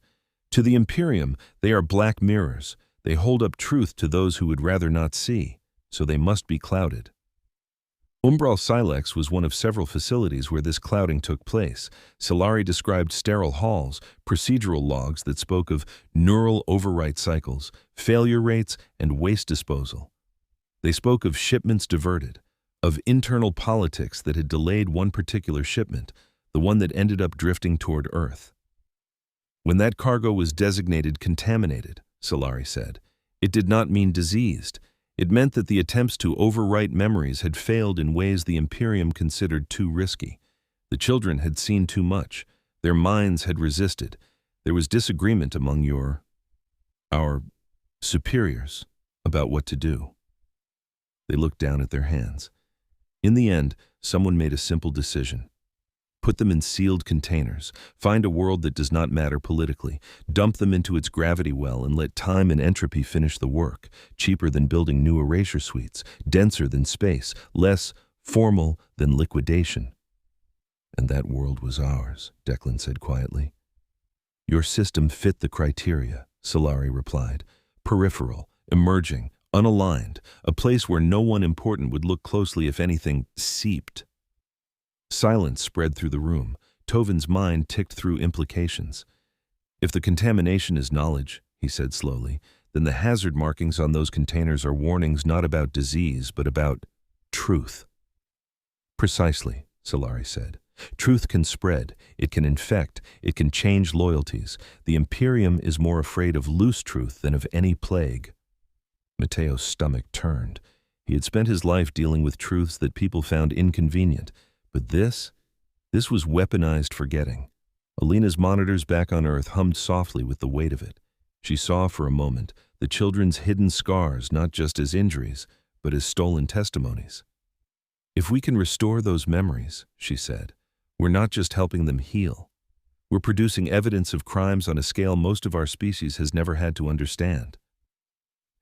"To the Imperium, they are black mirrors. They hold up truth to those who would rather not see, so they must be clouded." Umbral Silex was one of several facilities where this clouding took place. Sillari described sterile halls, procedural logs that spoke of neural overwrite cycles, failure rates, and waste disposal. They spoke of shipments diverted, of internal politics that had delayed one particular shipment, the one that ended up drifting toward Earth. "When that cargo was designated contaminated," Sillari said, "it did not mean diseased. It meant that the attempts to overwrite memories had failed in ways the Imperium considered too risky. The children had seen too much. Their minds had resisted. There was disagreement among our superiors about what to do." They looked down at their hands. In the end, someone made a simple decision. Put them in sealed containers, find a world that does not matter politically, dump them into its gravity well and let time and entropy finish the work, cheaper than building new erasure suites, denser than space, less formal than liquidation. "And that world was ours," Declan said quietly. "Your system fit the criteria," Sillari replied. "Peripheral, emerging, unaligned, a place where no one important would look closely if anything seeped." Silence spread through the room. Tovin's mind ticked through implications. "If the contamination is knowledge," he said slowly, "then the hazard markings on those containers are warnings not about disease, but about truth." "Precisely," Sillari said. "Truth can spread, it can infect, it can change loyalties. The Imperium is more afraid of loose truth than of any plague." Matteo's stomach turned. He had spent his life dealing with truths that people found inconvenient. But this was weaponized forgetting. Alina's monitors back on Earth hummed softly with the weight of it. She saw for a moment the children's hidden scars not just as injuries, but as stolen testimonies. If we can restore those memories, she said, we're not just helping them heal. We're producing evidence of crimes on a scale most of our species has never had to understand.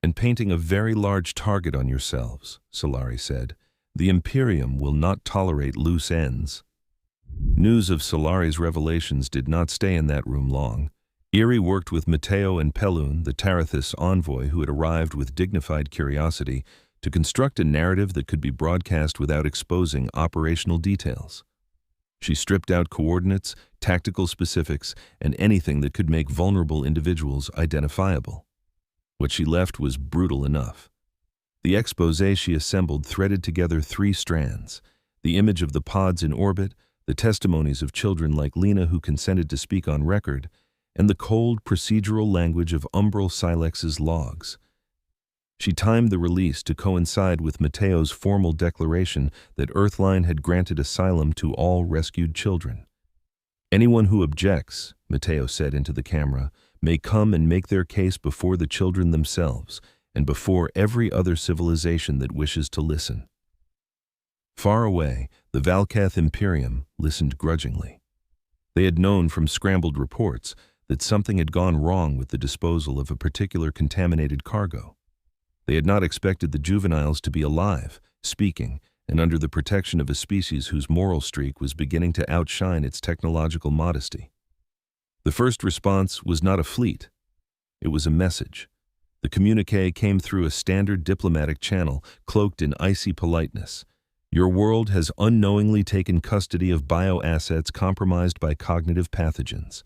And painting a very large target on yourselves, Sillari said. The Imperium will not tolerate loose ends. News of Sillari's revelations did not stay in that room long. Iri worked with Matteo and Pelun, the Tarathis envoy who had arrived with dignified curiosity, to construct a narrative that could be broadcast without exposing operational details. She stripped out coordinates, tactical specifics, and anything that could make vulnerable individuals identifiable. What she left was brutal enough. The exposé she assembled threaded together 3 strands: the image of the pods in orbit, the testimonies of children like Lina who consented to speak on record, and the cold procedural language of Umbral Silex's logs. She timed the release to coincide with Matteo's formal declaration that Earthline had granted asylum to all rescued children. Anyone who objects, Matteo said into the camera, may come and make their case before the children themselves and before every other civilization that wishes to listen. Far away, the Valketh Imperium listened grudgingly. They had known from scrambled reports that something had gone wrong with the disposal of a particular contaminated cargo. They had not expected the juveniles to be alive, speaking, and under the protection of a species whose moral streak was beginning to outshine its technological modesty. The first response was not a fleet. It was a message. The communiqué came through a standard diplomatic channel, cloaked in icy politeness. Your world has unknowingly taken custody of bioassets compromised by cognitive pathogens.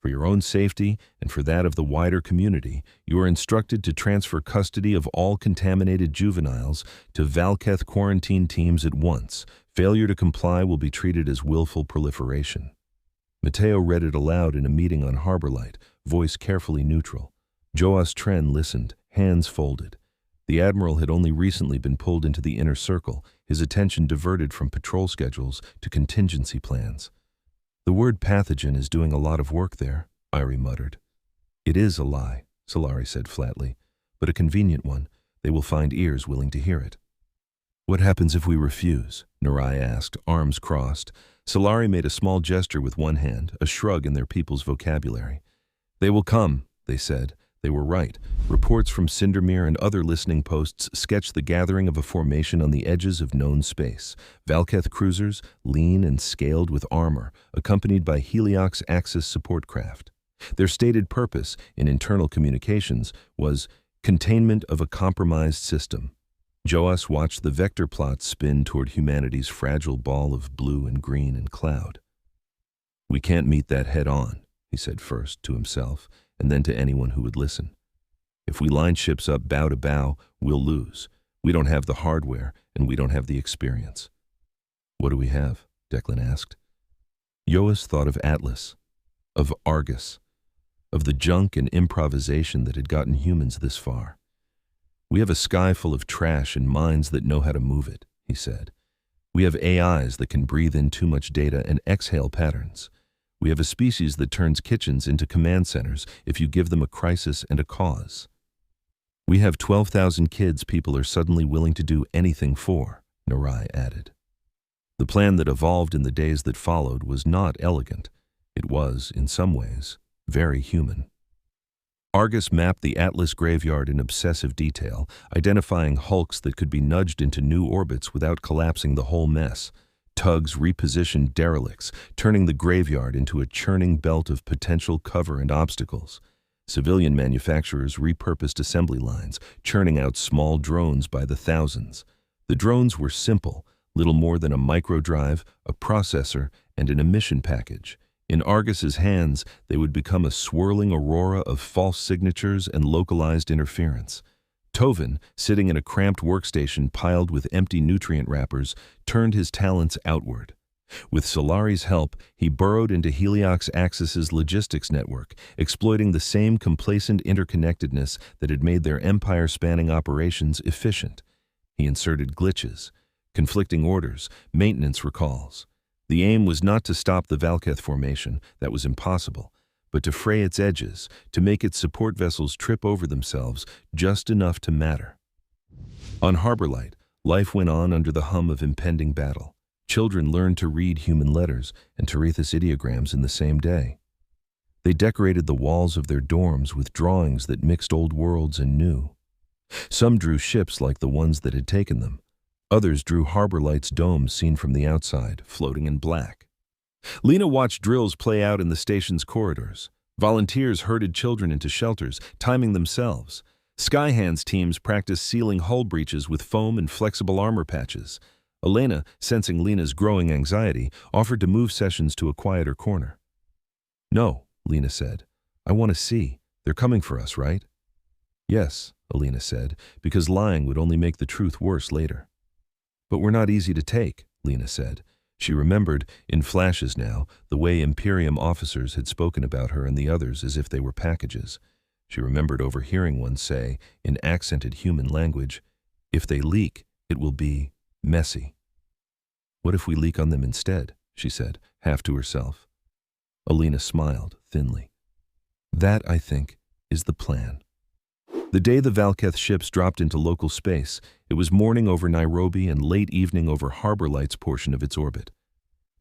For your own safety and for that of the wider community, you are instructed to transfer custody of all contaminated juveniles to Valketh quarantine teams at once. Failure to comply will be treated as willful proliferation. Matteo read it aloud in a meeting on Harbor Light, voice carefully neutral. Joas Tren listened, hands folded. The Admiral had only recently been pulled into the inner circle, his attention diverted from patrol schedules to contingency plans. The word pathogen is doing a lot of work there, Iri muttered. It is a lie, Sillari said flatly, but a convenient one. They will find ears willing to hear it. What happens if we refuse? Narai asked, arms crossed. Sillari made a small gesture with one hand, a shrug in their people's vocabulary. They will come, they said. They were right. Reports from Cindermere and other listening posts sketched the gathering of a formation on the edges of known space. Valketh cruisers, lean and scaled with armor, accompanied by Heliox Axis support craft. Their stated purpose, in internal communications, was containment of a compromised system. Joas watched the vector plot spin toward humanity's fragile ball of blue and green and cloud. We can't meet that head on, he said first to himself, and then to anyone who would listen. If we line ships up bow to bow, we'll lose. We don't have the hardware, and we don't have the experience. What do we have? Declan asked. Joas thought of Atlas, of Argus, of the junk and improvisation that had gotten humans this far. We have a sky full of trash and minds that know how to move it, he said. We have AIs that can breathe in too much data and exhale patterns. We have a species that turns kitchens into command centers if you give them a crisis and a cause. We have 12,000 kids people are suddenly willing to do anything for, Narai added. The plan that evolved in the days that followed was not elegant. It was, in some ways, very human. Argus mapped the Atlas graveyard in obsessive detail, identifying hulks that could be nudged into new orbits without collapsing the whole mess. Tugs repositioned derelicts, turning the graveyard into a churning belt of potential cover and obstacles. Civilian manufacturers repurposed assembly lines, churning out small drones by the thousands. The drones were simple, little more than a microdrive, a processor, and an emission package. In Argus's hands, they would become a swirling aurora of false signatures and localized interference. Tovin, sitting in a cramped workstation piled with empty nutrient wrappers, turned his talents outward. With Sillari's help, he burrowed into Heliox Axis's logistics network, exploiting the same complacent interconnectedness that had made their empire-spanning operations efficient. He inserted glitches, conflicting orders, maintenance recalls. The aim was not to stop the Valketh formation, that was impossible, but to fray its edges, to make its support vessels trip over themselves just enough to matter. On Harbor Light, Life went on under the hum of impending battle. Children learned to read human letters and Terethus ideograms in the same day. They decorated the walls of their dorms with drawings that mixed old worlds and new. Some drew ships like the ones that had taken them. Others drew Harbor Lights domes seen from the outside, floating in black. Lina watched drills play out in the station's corridors. Volunteers herded children into shelters, timing themselves. Skyhands teams practiced sealing hull breaches with foam and flexible armor patches. Elena, sensing Lina's growing anxiety, offered to move sessions to a quieter corner. "No," Lina said. "I want to see. They're coming for us, right?" "Yes," Elena said, because lying would only make the truth worse later. "But we're not easy to take," Lina said. She remembered, in flashes now, the way Imperium officers had spoken about her and the others as if they were packages. She remembered overhearing one say, in accented human language, "If they leak, it will be messy." "What if we leak on them instead?" she said, half to herself. Elena smiled, thinly. "That, I think, is the plan." The day the Valketh ships dropped into local space, it was morning over Nairobi and late evening over Harbor Lights' portion of its orbit.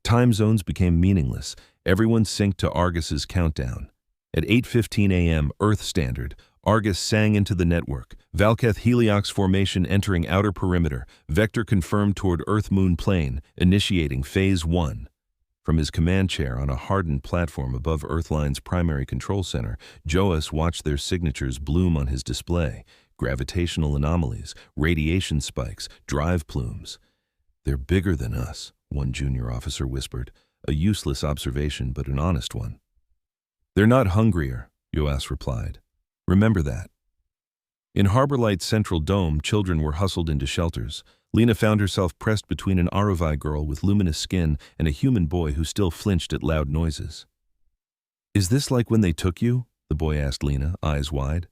Time zones became meaningless. Everyone synced to Argus's countdown. At 8:15 a.m. Earth Standard, Argus sang into the network. Valketh Heliox formation entering outer perimeter. Vector confirmed toward Earth-Moon plane, initiating Phase 1. From his command chair on a hardened platform above Earthline's primary control center, Joas watched their signatures bloom on his display. Gravitational anomalies, radiation spikes, drive plumes. "They're bigger than us," one junior officer whispered. A useless observation, but an honest one. "They're not hungrier," Joas replied. "Remember that." In Harbor Light's central dome, children were hustled into shelters. Lina found herself pressed between an Aravai girl with luminous skin and a human boy who still flinched at loud noises. "Is this like when they took you?" the boy asked Lina, eyes wide.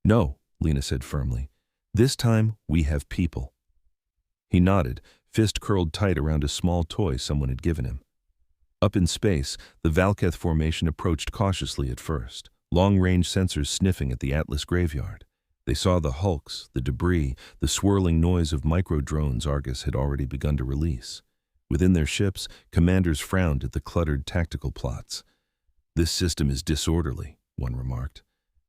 "No," Lina said firmly. "This time, we have people." He nodded, fist curled tight around a small toy someone had given him. Up in space, the Valketh formation approached cautiously at first, long-range sensors sniffing at the Atlas graveyard. They saw the hulks, the debris, the swirling noise of micro-drones Argus had already begun to release. Within their ships, commanders frowned at the cluttered tactical plots. "This system is disorderly," one remarked.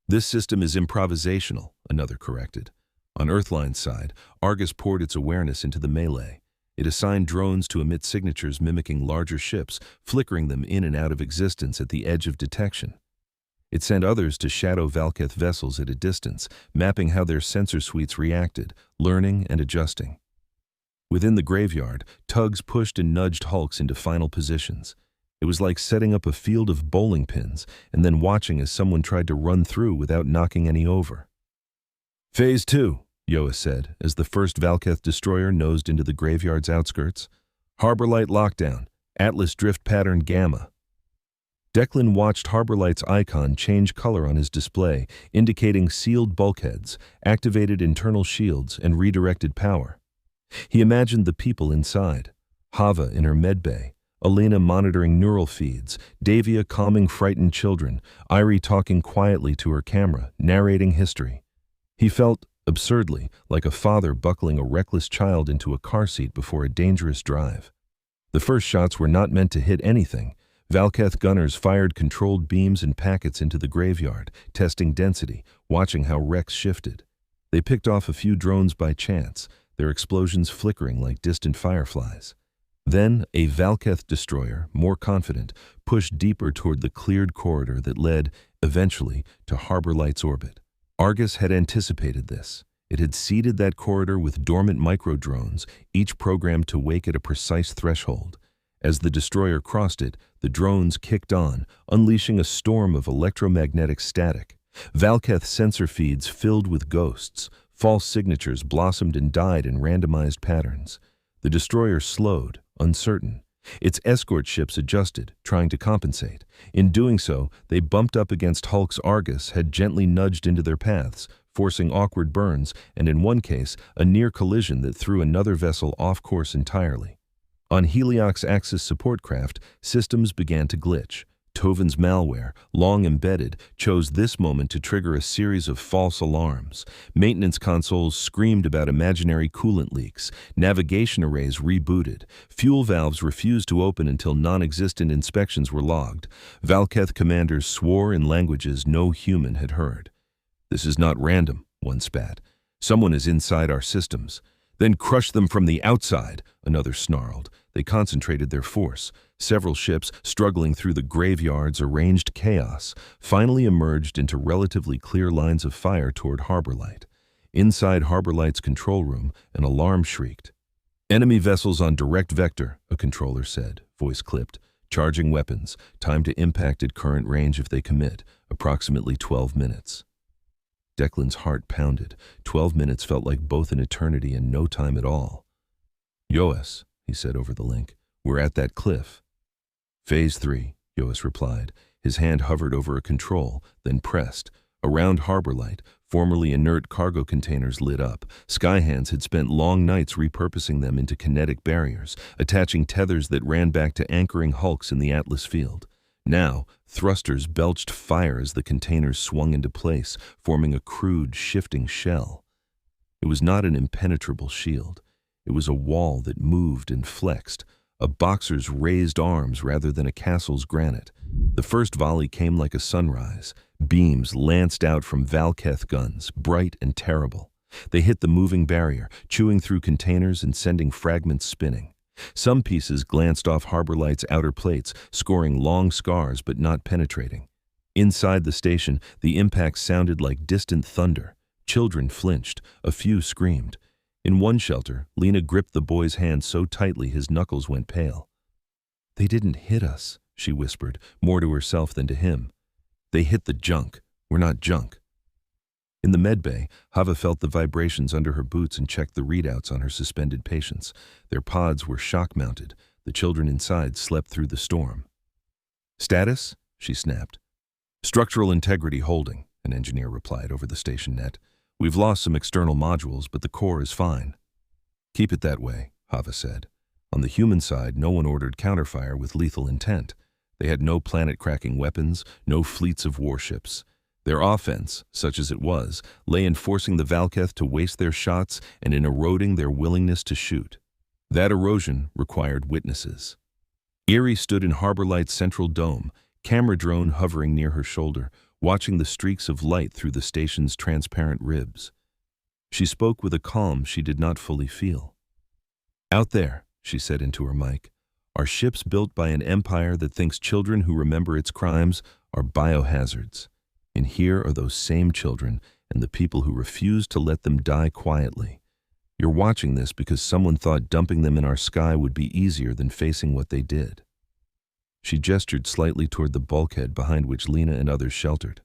"This system is improvisational," another corrected. On Earthline's side, Argus poured its awareness into the melee. It assigned drones to emit signatures mimicking larger ships, flickering them in and out of existence at the edge of detection. It sent others to shadow Valketh vessels at a distance, mapping how their sensor suites reacted, learning and adjusting. Within the graveyard, tugs pushed and nudged hulks into final positions. It was like setting up a field of bowling pins and then watching as someone tried to run through without knocking any over. "Phase 2, Yoa said, as the first Valketh destroyer nosed into the graveyard's outskirts. "Harbor Light lockdown, Atlas drift pattern Gamma." Declan watched Harbor Light's icon change color on his display, indicating sealed bulkheads, activated internal shields, and redirected power. He imagined the people inside. Hava in her medbay, Elena monitoring neural feeds, Davia calming frightened children, Irie talking quietly to her camera, narrating history. He felt, absurdly, like a father buckling a reckless child into a car seat before a dangerous drive. The first shots were not meant to hit anything. Valketh gunners fired controlled beams and packets into the graveyard, testing density, watching how wrecks shifted. They picked off a few drones by chance, their explosions flickering like distant fireflies. Then, a Valketh destroyer, more confident, pushed deeper toward the cleared corridor that led, eventually, to Harbor Light's orbit. Argus had anticipated this. It had seeded that corridor with dormant micro-drones, each programmed to wake at a precise threshold. As the destroyer crossed it, the drones kicked on, unleashing a storm of electromagnetic static. Valketh sensor feeds filled with ghosts. False signatures blossomed and died in randomized patterns. The destroyer slowed, uncertain. Its escort ships adjusted, trying to compensate. In doing so, they bumped up against hulks Argus had gently nudged into their paths, forcing awkward burns, and in one case, a near collision that threw another vessel off course entirely. On Heliox Axis support craft, systems began to glitch. Tovin's malware, long embedded, chose this moment to trigger a series of false alarms. Maintenance consoles screamed about imaginary coolant leaks. Navigation arrays rebooted. Fuel valves refused to open until non-existent inspections were logged. Valketh commanders swore in languages no human had heard. "This is not random," one spat. "Someone is inside our systems." "Then crush them from the outside," another snarled. They concentrated their force. Several ships, struggling through the graveyard's arranged chaos, finally emerged into relatively clear lines of fire toward Harbor Light. Inside Harbor Light's control room, an alarm shrieked. "Enemy vessels on direct vector," a controller said, voice clipped. "Charging weapons. Time to impact at current range if they commit. Approximately 12 minutes. Declan's heart pounded. 12 minutes felt like both an eternity and no time at all. "Yoas," he said over the link. "We're at that cliff." "Phase 3, Yoas replied. His hand hovered over a control, then pressed. Around Harbor Light, formerly inert cargo containers lit up. Skyhands had spent long nights repurposing them into kinetic barriers, attaching tethers that ran back to anchoring hulks in the Atlas field. Now, thrusters belched fire as the containers swung into place, forming a crude, shifting shell. It was not an impenetrable shield. It was a wall that moved and flexed, a boxer's raised arms rather than a castle's granite. The first volley came like a sunrise. Beams lanced out from Valketh guns, bright and terrible. They hit the moving barrier, chewing through containers and sending fragments spinning. Some pieces glanced off Harbor Light's outer plates, scoring long scars but not penetrating. Inside the station, the impact sounded like distant thunder. Children flinched, a few screamed. In one shelter, Lina gripped the boy's hand so tightly his knuckles went pale. "They didn't hit us," she whispered, more to herself than to him. "They hit the junk. We're not junk." In the medbay, Hava felt the vibrations under her boots and checked the readouts on her suspended patients. Their pods were shock-mounted. The children inside slept through the storm. "Status?" she snapped. "Structural integrity holding," an engineer replied over the station net. "We've lost some external modules, but the core is fine." "Keep it that way," Hava said. On the human side, no one ordered counterfire with lethal intent. They had no planet-cracking weapons, no fleets of warships. Their offense, such as it was, lay in forcing the Valketh to waste their shots and in eroding their willingness to shoot. That erosion required witnesses. Erie stood in Harbor Light's central dome, camera drone hovering near her shoulder, watching the streaks of light through the station's transparent ribs. She spoke with a calm she did not fully feel. "Out there," she said into her mic, "are ships built by an empire that thinks children who remember its crimes are biohazards. And here are those same children and the people who refuse to let them die quietly. You're watching this because someone thought dumping them in our sky would be easier than facing what they did." She gestured slightly toward the bulkhead behind which Lina and others sheltered.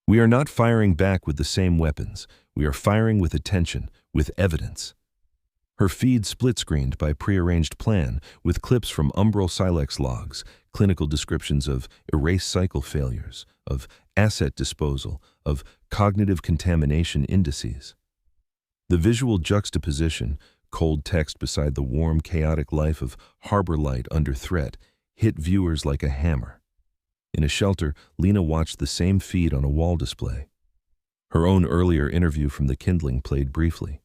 "We are not firing back with the same weapons. We are firing with attention, with evidence." Her feed split-screened by prearranged plan with clips from Umbral Silex logs, clinical descriptions of erase cycle failures, of asset disposal, of cognitive contamination indices. The visual juxtaposition, cold text beside the warm, chaotic life of Harbor Light under threat, hit viewers like a hammer. In a shelter, Lina watched the same feed on a wall display. Her own earlier interview from the kindling played briefly.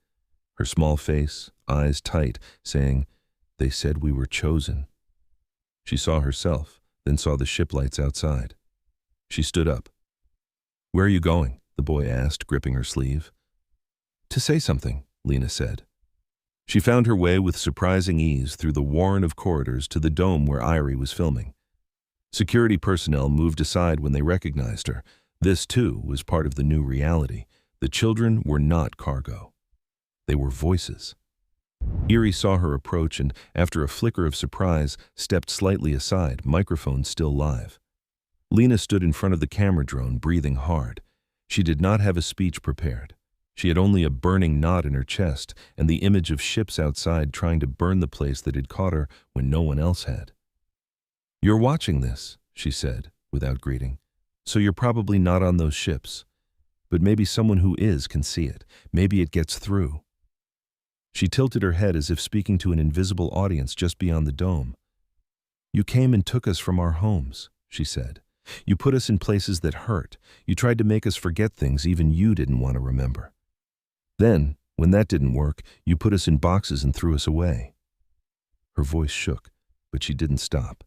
Her small face, eyes tight, saying, "They said we were chosen." She saw herself, then saw the ship lights outside. She stood up. "Where are you going?" the boy asked, gripping her sleeve. "To say something," Lina said. She found her way with surprising ease through the warren of corridors to the dome where Irie was filming. Security personnel moved aside when they recognized her. This, too, was part of the new reality. The children were not cargo. They were voices. Erie saw her approach and, after a flicker of surprise, stepped slightly aside, microphone still live. Lina stood in front of the camera drone, breathing hard. She did not have a speech prepared. She had only a burning knot in her chest and the image of ships outside trying to burn the place that had caught her when no one else had. "You're watching this," she said, without greeting. "So you're probably not on those ships. But maybe someone who is can see it. Maybe it gets through." She tilted her head as if speaking to an invisible audience just beyond the dome. "You came and took us from our homes," she said. You put us in places that hurt. You tried to make us forget things even you didn't want to remember. Then, when that didn't work, you put us in boxes and threw us away. Her voice shook, but she didn't stop.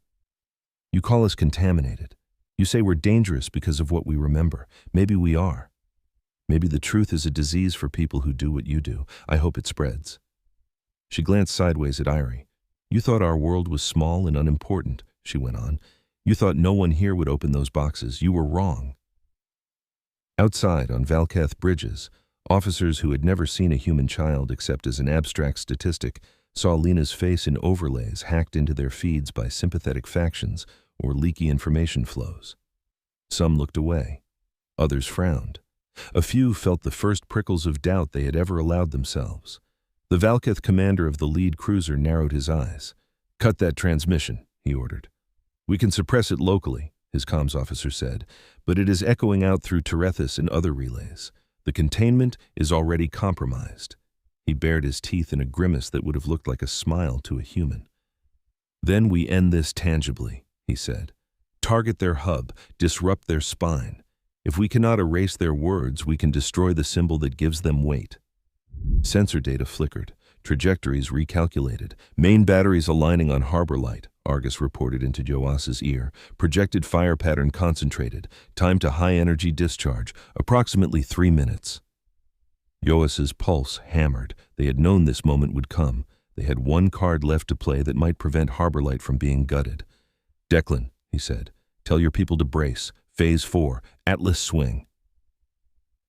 You call us contaminated. You say we're dangerous because of what we remember. Maybe we are. Maybe the truth is a disease for people who do what you do. I hope it spreads. She glanced sideways at Irie. You thought our world was small and unimportant, she went on. You thought no one here would open those boxes. You were wrong. Outside, on Valketh bridges, officers who had never seen a human child except as an abstract statistic saw Lina's face in overlays hacked into their feeds by sympathetic factions or leaky information flows. Some looked away. Others frowned. A few felt the first prickles of doubt they had ever allowed themselves. The Valketh commander of the lead cruiser narrowed his eyes. Cut that transmission, he ordered. We can suppress it locally, his comms officer said, but it is echoing out through Terethus and other relays. The containment is already compromised. He bared his teeth in a grimace that would have looked like a smile to a human. Then we end this tangibly, he said. Target their hub, disrupt their spine. If we cannot erase their words, we can destroy the symbol that gives them weight. Sensor data flickered, trajectories recalculated, main batteries aligning on harbor light, Argus reported into Joas's ear, projected fire pattern concentrated, time to high-energy discharge, approximately 3 minutes. Joas's pulse hammered. They had known this moment would come. They had one card left to play that might prevent harbor light from being gutted. Declan, he said, tell your people to brace. Phase 4, Atlas swing.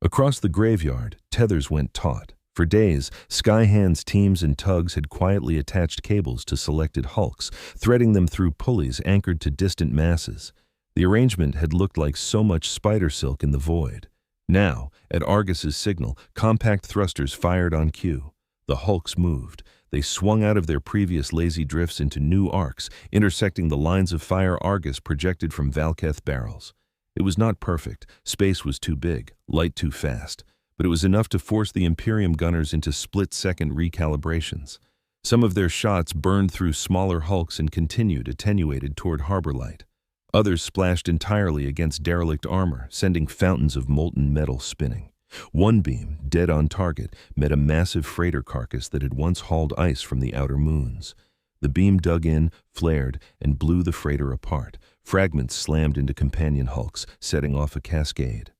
Across the graveyard, tethers went taut. For days, Skyhand's teams and tugs had quietly attached cables to selected hulks, threading them through pulleys anchored to distant masses. The arrangement had looked like so much spider silk in the void. Now, at Argus's signal, compact thrusters fired on cue. The hulks moved. They swung out of their previous lazy drifts into new arcs, intersecting the lines of fire Argus projected from Valketh barrels. It was not perfect. Space was too big, light too fast. But it was enough to force the Imperium gunners into split-second recalibrations. Some of their shots burned through smaller hulks and continued, attenuated toward harbor light. Others splashed entirely against derelict armor, sending fountains of molten metal spinning. One beam, dead on target, met a massive freighter carcass that had once hauled ice from the outer moons. The beam dug in, flared, and blew the freighter apart. Fragments slammed into companion hulks, setting off a cascade.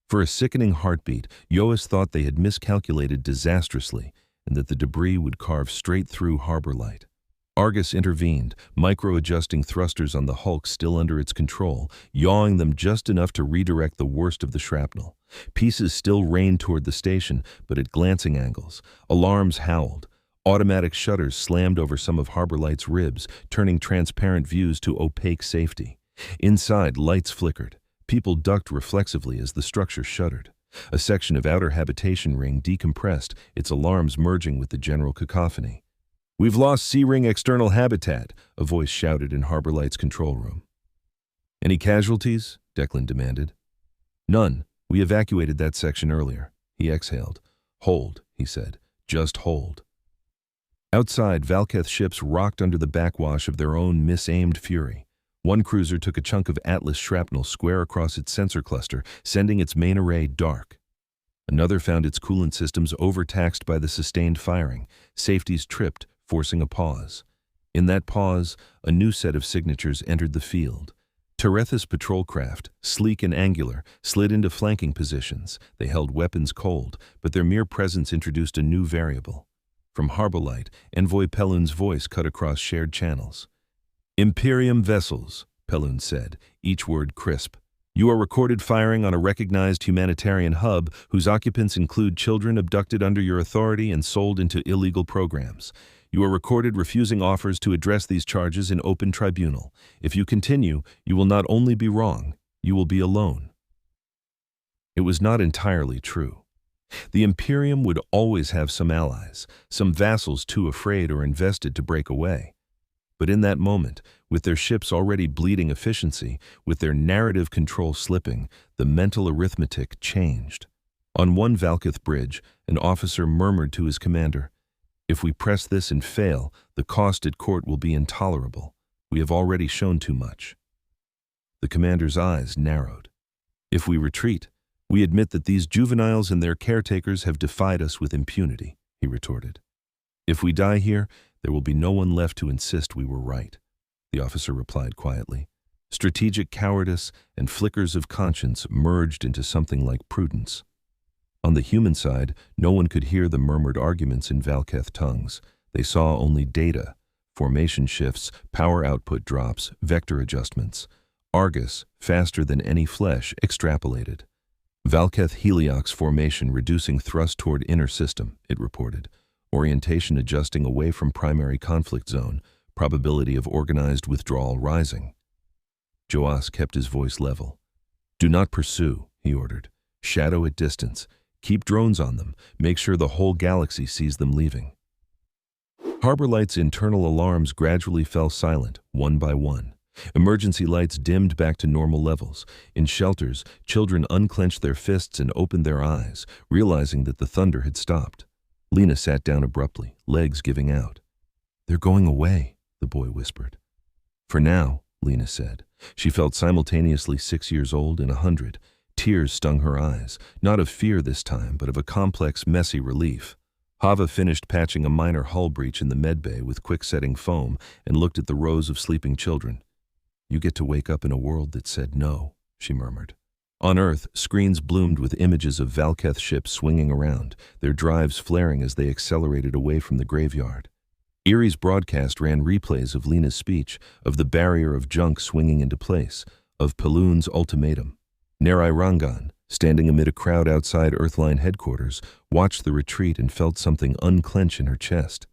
For a sickening heartbeat, Joas thought they had miscalculated disastrously and that the debris would carve straight through harbor light. Argus intervened, micro-adjusting thrusters on the hulk still under its control, yawing them just enough to redirect the worst of the shrapnel. Pieces still rained toward the station, but at glancing angles. Alarms howled. Automatic shutters slammed over some of harbor light's ribs, turning transparent views to opaque safety. Inside, lights flickered. People ducked reflexively as the structure shuddered. A section of outer habitation ring decompressed, its alarms merging with the general cacophony. "We've lost C-ring external habitat," a voice shouted in Harbor Light's control room. "Any casualties?" Declan demanded. "None. We evacuated that section earlier." He exhaled. "Hold," he said. "Just hold." Outside, Valketh ships rocked under the backwash of their own misaimed fury. One cruiser took a chunk of Atlas shrapnel square across its sensor cluster, sending its main array dark. Another found its coolant systems overtaxed by the sustained firing. Safeties tripped, forcing a pause. In that pause, a new set of signatures entered the field. Terethus patrol craft, sleek and angular, slid into flanking positions. They held weapons cold, but their mere presence introduced a new variable. From Harbor Light, Envoy Pelun's voice cut across shared channels. "Imperium vessels," Pelun said, each word crisp. "You are recorded firing on a recognized humanitarian hub whose occupants include children abducted under your authority and sold into illegal programs. You are recorded refusing offers to address these charges in open tribunal. If you continue, you will not only be wrong, you will be alone." It was not entirely true. The Imperium would always have some allies, some vassals too afraid or invested to break away. But in that moment, with their ships already bleeding efficiency, with their narrative control slipping, the mental arithmetic changed. On one Valketh bridge, an officer murmured to his commander, "If we press this and fail, the cost at court will be intolerable. We have already shown too much." The commander's eyes narrowed. If we retreat, we admit that these juveniles and their caretakers have defied us with impunity, he retorted. If we die here, there will be no one left to insist we were right, the officer replied quietly. Strategic cowardice and flickers of conscience merged into something like prudence. On the human side, no one could hear the murmured arguments in Valketh tongues. They saw only data, formation shifts, power output drops, vector adjustments. Argus, faster than any flesh, extrapolated. Valketh heliox formation reducing thrust toward inner system, it reported. Orientation adjusting away from primary conflict zone, probability of organized withdrawal rising. Joas kept his voice level. Do not pursue, he ordered. Shadow at distance. Keep drones on them. Make sure the whole galaxy sees them leaving. Harbor Light's internal alarms gradually fell silent, one by one. Emergency lights dimmed back to normal levels. In shelters, children unclenched their fists and opened their eyes, realizing that the thunder had stopped. Lina sat down abruptly, legs giving out. They're going away, the boy whispered. For now, Lina said. She felt simultaneously 6 years old and 100. Tears stung her eyes, not of fear this time, but of a complex, messy relief. Hava finished patching a minor hull breach in the medbay with quick-setting foam and looked at the rows of sleeping children. You get to wake up in a world that said no, she murmured. On Earth, screens bloomed with images of Valketh ships swinging around, their drives flaring as they accelerated away from the graveyard. Erie's broadcast ran replays of Lina's speech, of the barrier of junk swinging into place, of Paloon's ultimatum. Nerai Rangan, standing amid a crowd outside Earthline headquarters, watched the retreat and felt something unclench in her chest.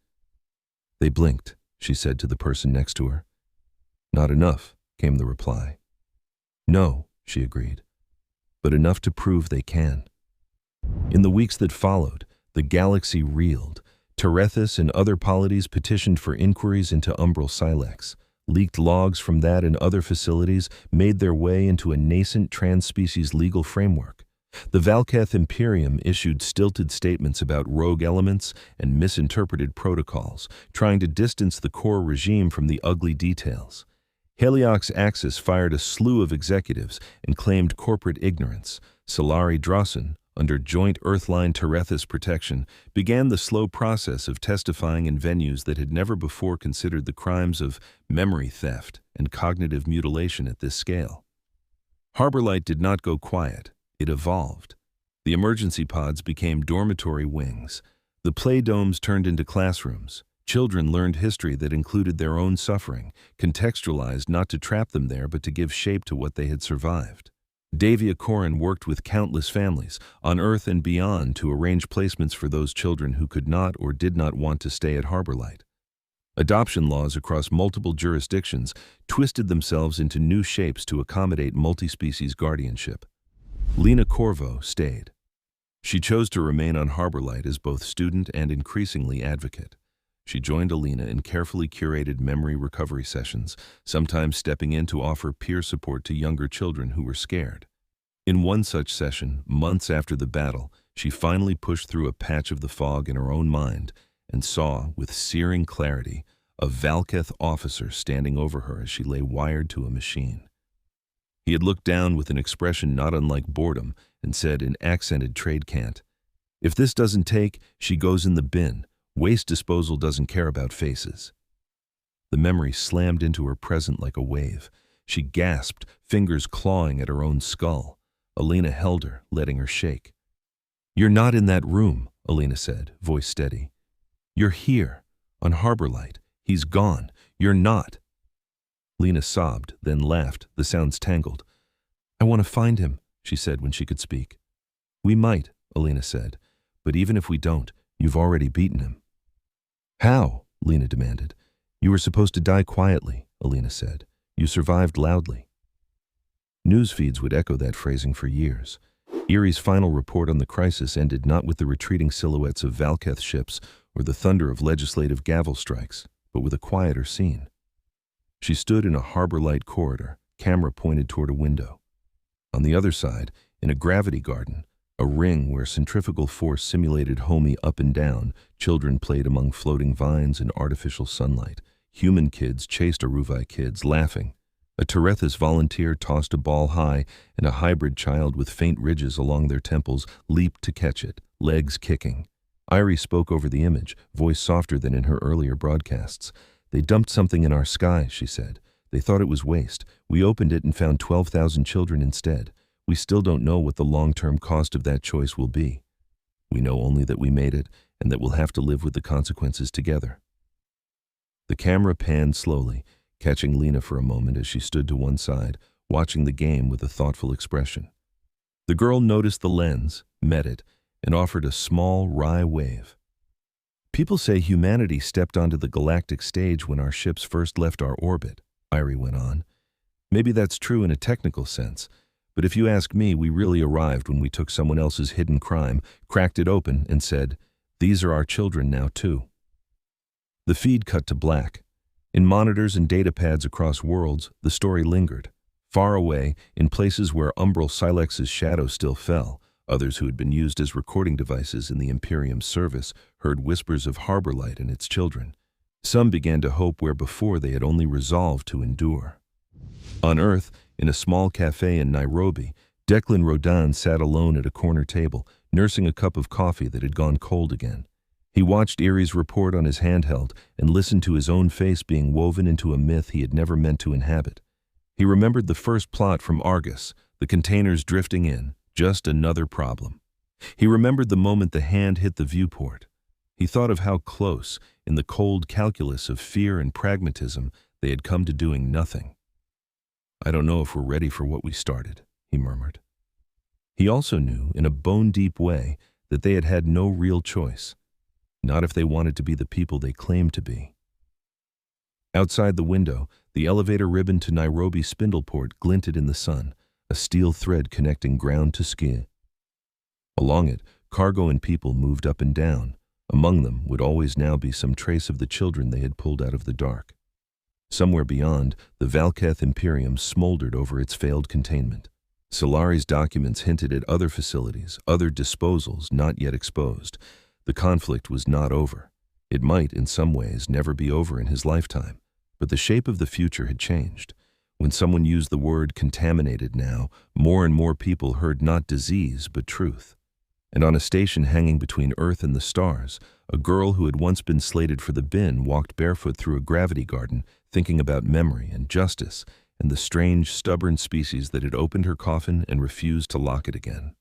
They blinked, she said to the person next to her. Not enough, came the reply. No, she agreed, but enough to prove they can. In the weeks that followed, the galaxy reeled. Terethus and other polities petitioned for inquiries into Umbral Silex. Leaked logs from that and other facilities made their way into a nascent trans-species legal framework. The Valketh Imperium issued stilted statements about rogue elements and misinterpreted protocols, trying to distance the core regime from the ugly details. Heliox Axis fired a slew of executives and claimed corporate ignorance. Sillari Drossen, under joint Earthline Terethus protection, began the slow process of testifying in venues that had never before considered the crimes of memory theft and cognitive mutilation at this scale. Harbor Light did not go quiet. It evolved. The emergency pods became dormitory wings. The play domes turned into classrooms. Children learned history that included their own suffering, contextualized not to trap them there but to give shape to what they had survived. Davia Corin worked with countless families, on Earth and beyond, to arrange placements for those children who could not or did not want to stay at Harbor Light. Adoption laws across multiple jurisdictions twisted themselves into new shapes to accommodate multi-species guardianship. Lina Corvo stayed. She chose to remain on Harbor Light as both student and increasingly advocate. She joined Alina in carefully curated memory recovery sessions, sometimes stepping in to offer peer support to younger children who were scared. In one such session, months after the battle, she finally pushed through a patch of the fog in her own mind and saw, with searing clarity, a Valketh officer standing over her as she lay wired to a machine. He had looked down with an expression not unlike boredom and said in accented trade cant, "If this doesn't take, she goes in the bin. Waste disposal doesn't care about faces." The memory slammed into her present like a wave. She gasped, fingers clawing at her own skull. Alina held her, letting her shake. "You're not in that room," Alina said, voice steady. "You're here, on Harbor Light. He's gone. You're not." Lina sobbed, then laughed, the sounds tangled. "I want to find him," she said when she could speak. "We might," Alina said, "but even if we don't, you've already beaten him." "How?" Lina demanded. "You were supposed to die quietly," Alina said. "You survived loudly." News feeds would echo that phrasing for years. Erie's final report on the crisis ended not with the retreating silhouettes of Valketh ships or the thunder of legislative gavel strikes, but with a quieter scene. She stood in a Harbor Light corridor, camera pointed toward a window. On the other side, in a gravity garden, a ring where centrifugal force simulated homie up and down, children played among floating vines and artificial sunlight. Human kids chased Aruvai kids, laughing. A Terethus volunteer tossed a ball high, and a hybrid child with faint ridges along their temples leaped to catch it, legs kicking. Irie spoke over the image, voice softer than in her earlier broadcasts. "They dumped something in our sky," she said. "They thought it was waste. We opened it and found 12,000 children instead. We still don't know what the long-term cost of that choice will be. We know only that we made it and that we'll have to live with the consequences together." The camera panned slowly, catching Lina for a moment as she stood to one side, watching the game with a thoughtful expression. The girl noticed the lens, met it, and offered a small, wry wave. "People say humanity stepped onto the galactic stage when our ships first left our orbit," Irie went on. "Maybe that's true in a technical sense, but if you ask me, we really arrived when we took someone else's hidden crime, cracked it open, and said, 'These are our children now, too.'" The feed cut to black. In monitors and data pads across worlds, the story lingered. Far away, in places where Umbral Silex's shadow still fell, others who had been used as recording devices in the Imperium's service heard whispers of Harbor Light and its children. Some began to hope where before they had only resolved to endure. On Earth, in a small cafe in Nairobi, Declan Rodan sat alone at a corner table, nursing a cup of coffee that had gone cold again. He watched Erie's report on his handheld and listened to his own face being woven into a myth he had never meant to inhabit. He remembered the first plot from Argus, the containers drifting in, just another problem. He remembered the moment the hand hit the viewport. He thought of how close, in the cold calculus of fear and pragmatism, they had come to doing nothing. "I don't know if we're ready for what we started," he murmured. He also knew, in a bone-deep way, that they had had no real choice. Not if they wanted to be the people they claimed to be. Outside the window, the elevator ribbon to Nairobi Spindleport glinted in the sun, a steel thread connecting ground to sky. Along it, cargo and people moved up and down. Among them would always now be some trace of the children they had pulled out of the dark. Somewhere beyond, the Valketh Imperium smoldered over its failed containment. Sillari's documents hinted at other facilities, other disposals not yet exposed. The conflict was not over. It might, in some ways, never be over in his lifetime, but the shape of the future had changed. When someone used the word contaminated now, more and more people heard not disease, but truth. And on a station hanging between Earth and the stars, a girl who had once been slated for the bin walked barefoot through a gravity garden, thinking about memory and justice, and the strange, stubborn species that had opened her coffin and refused to lock it again.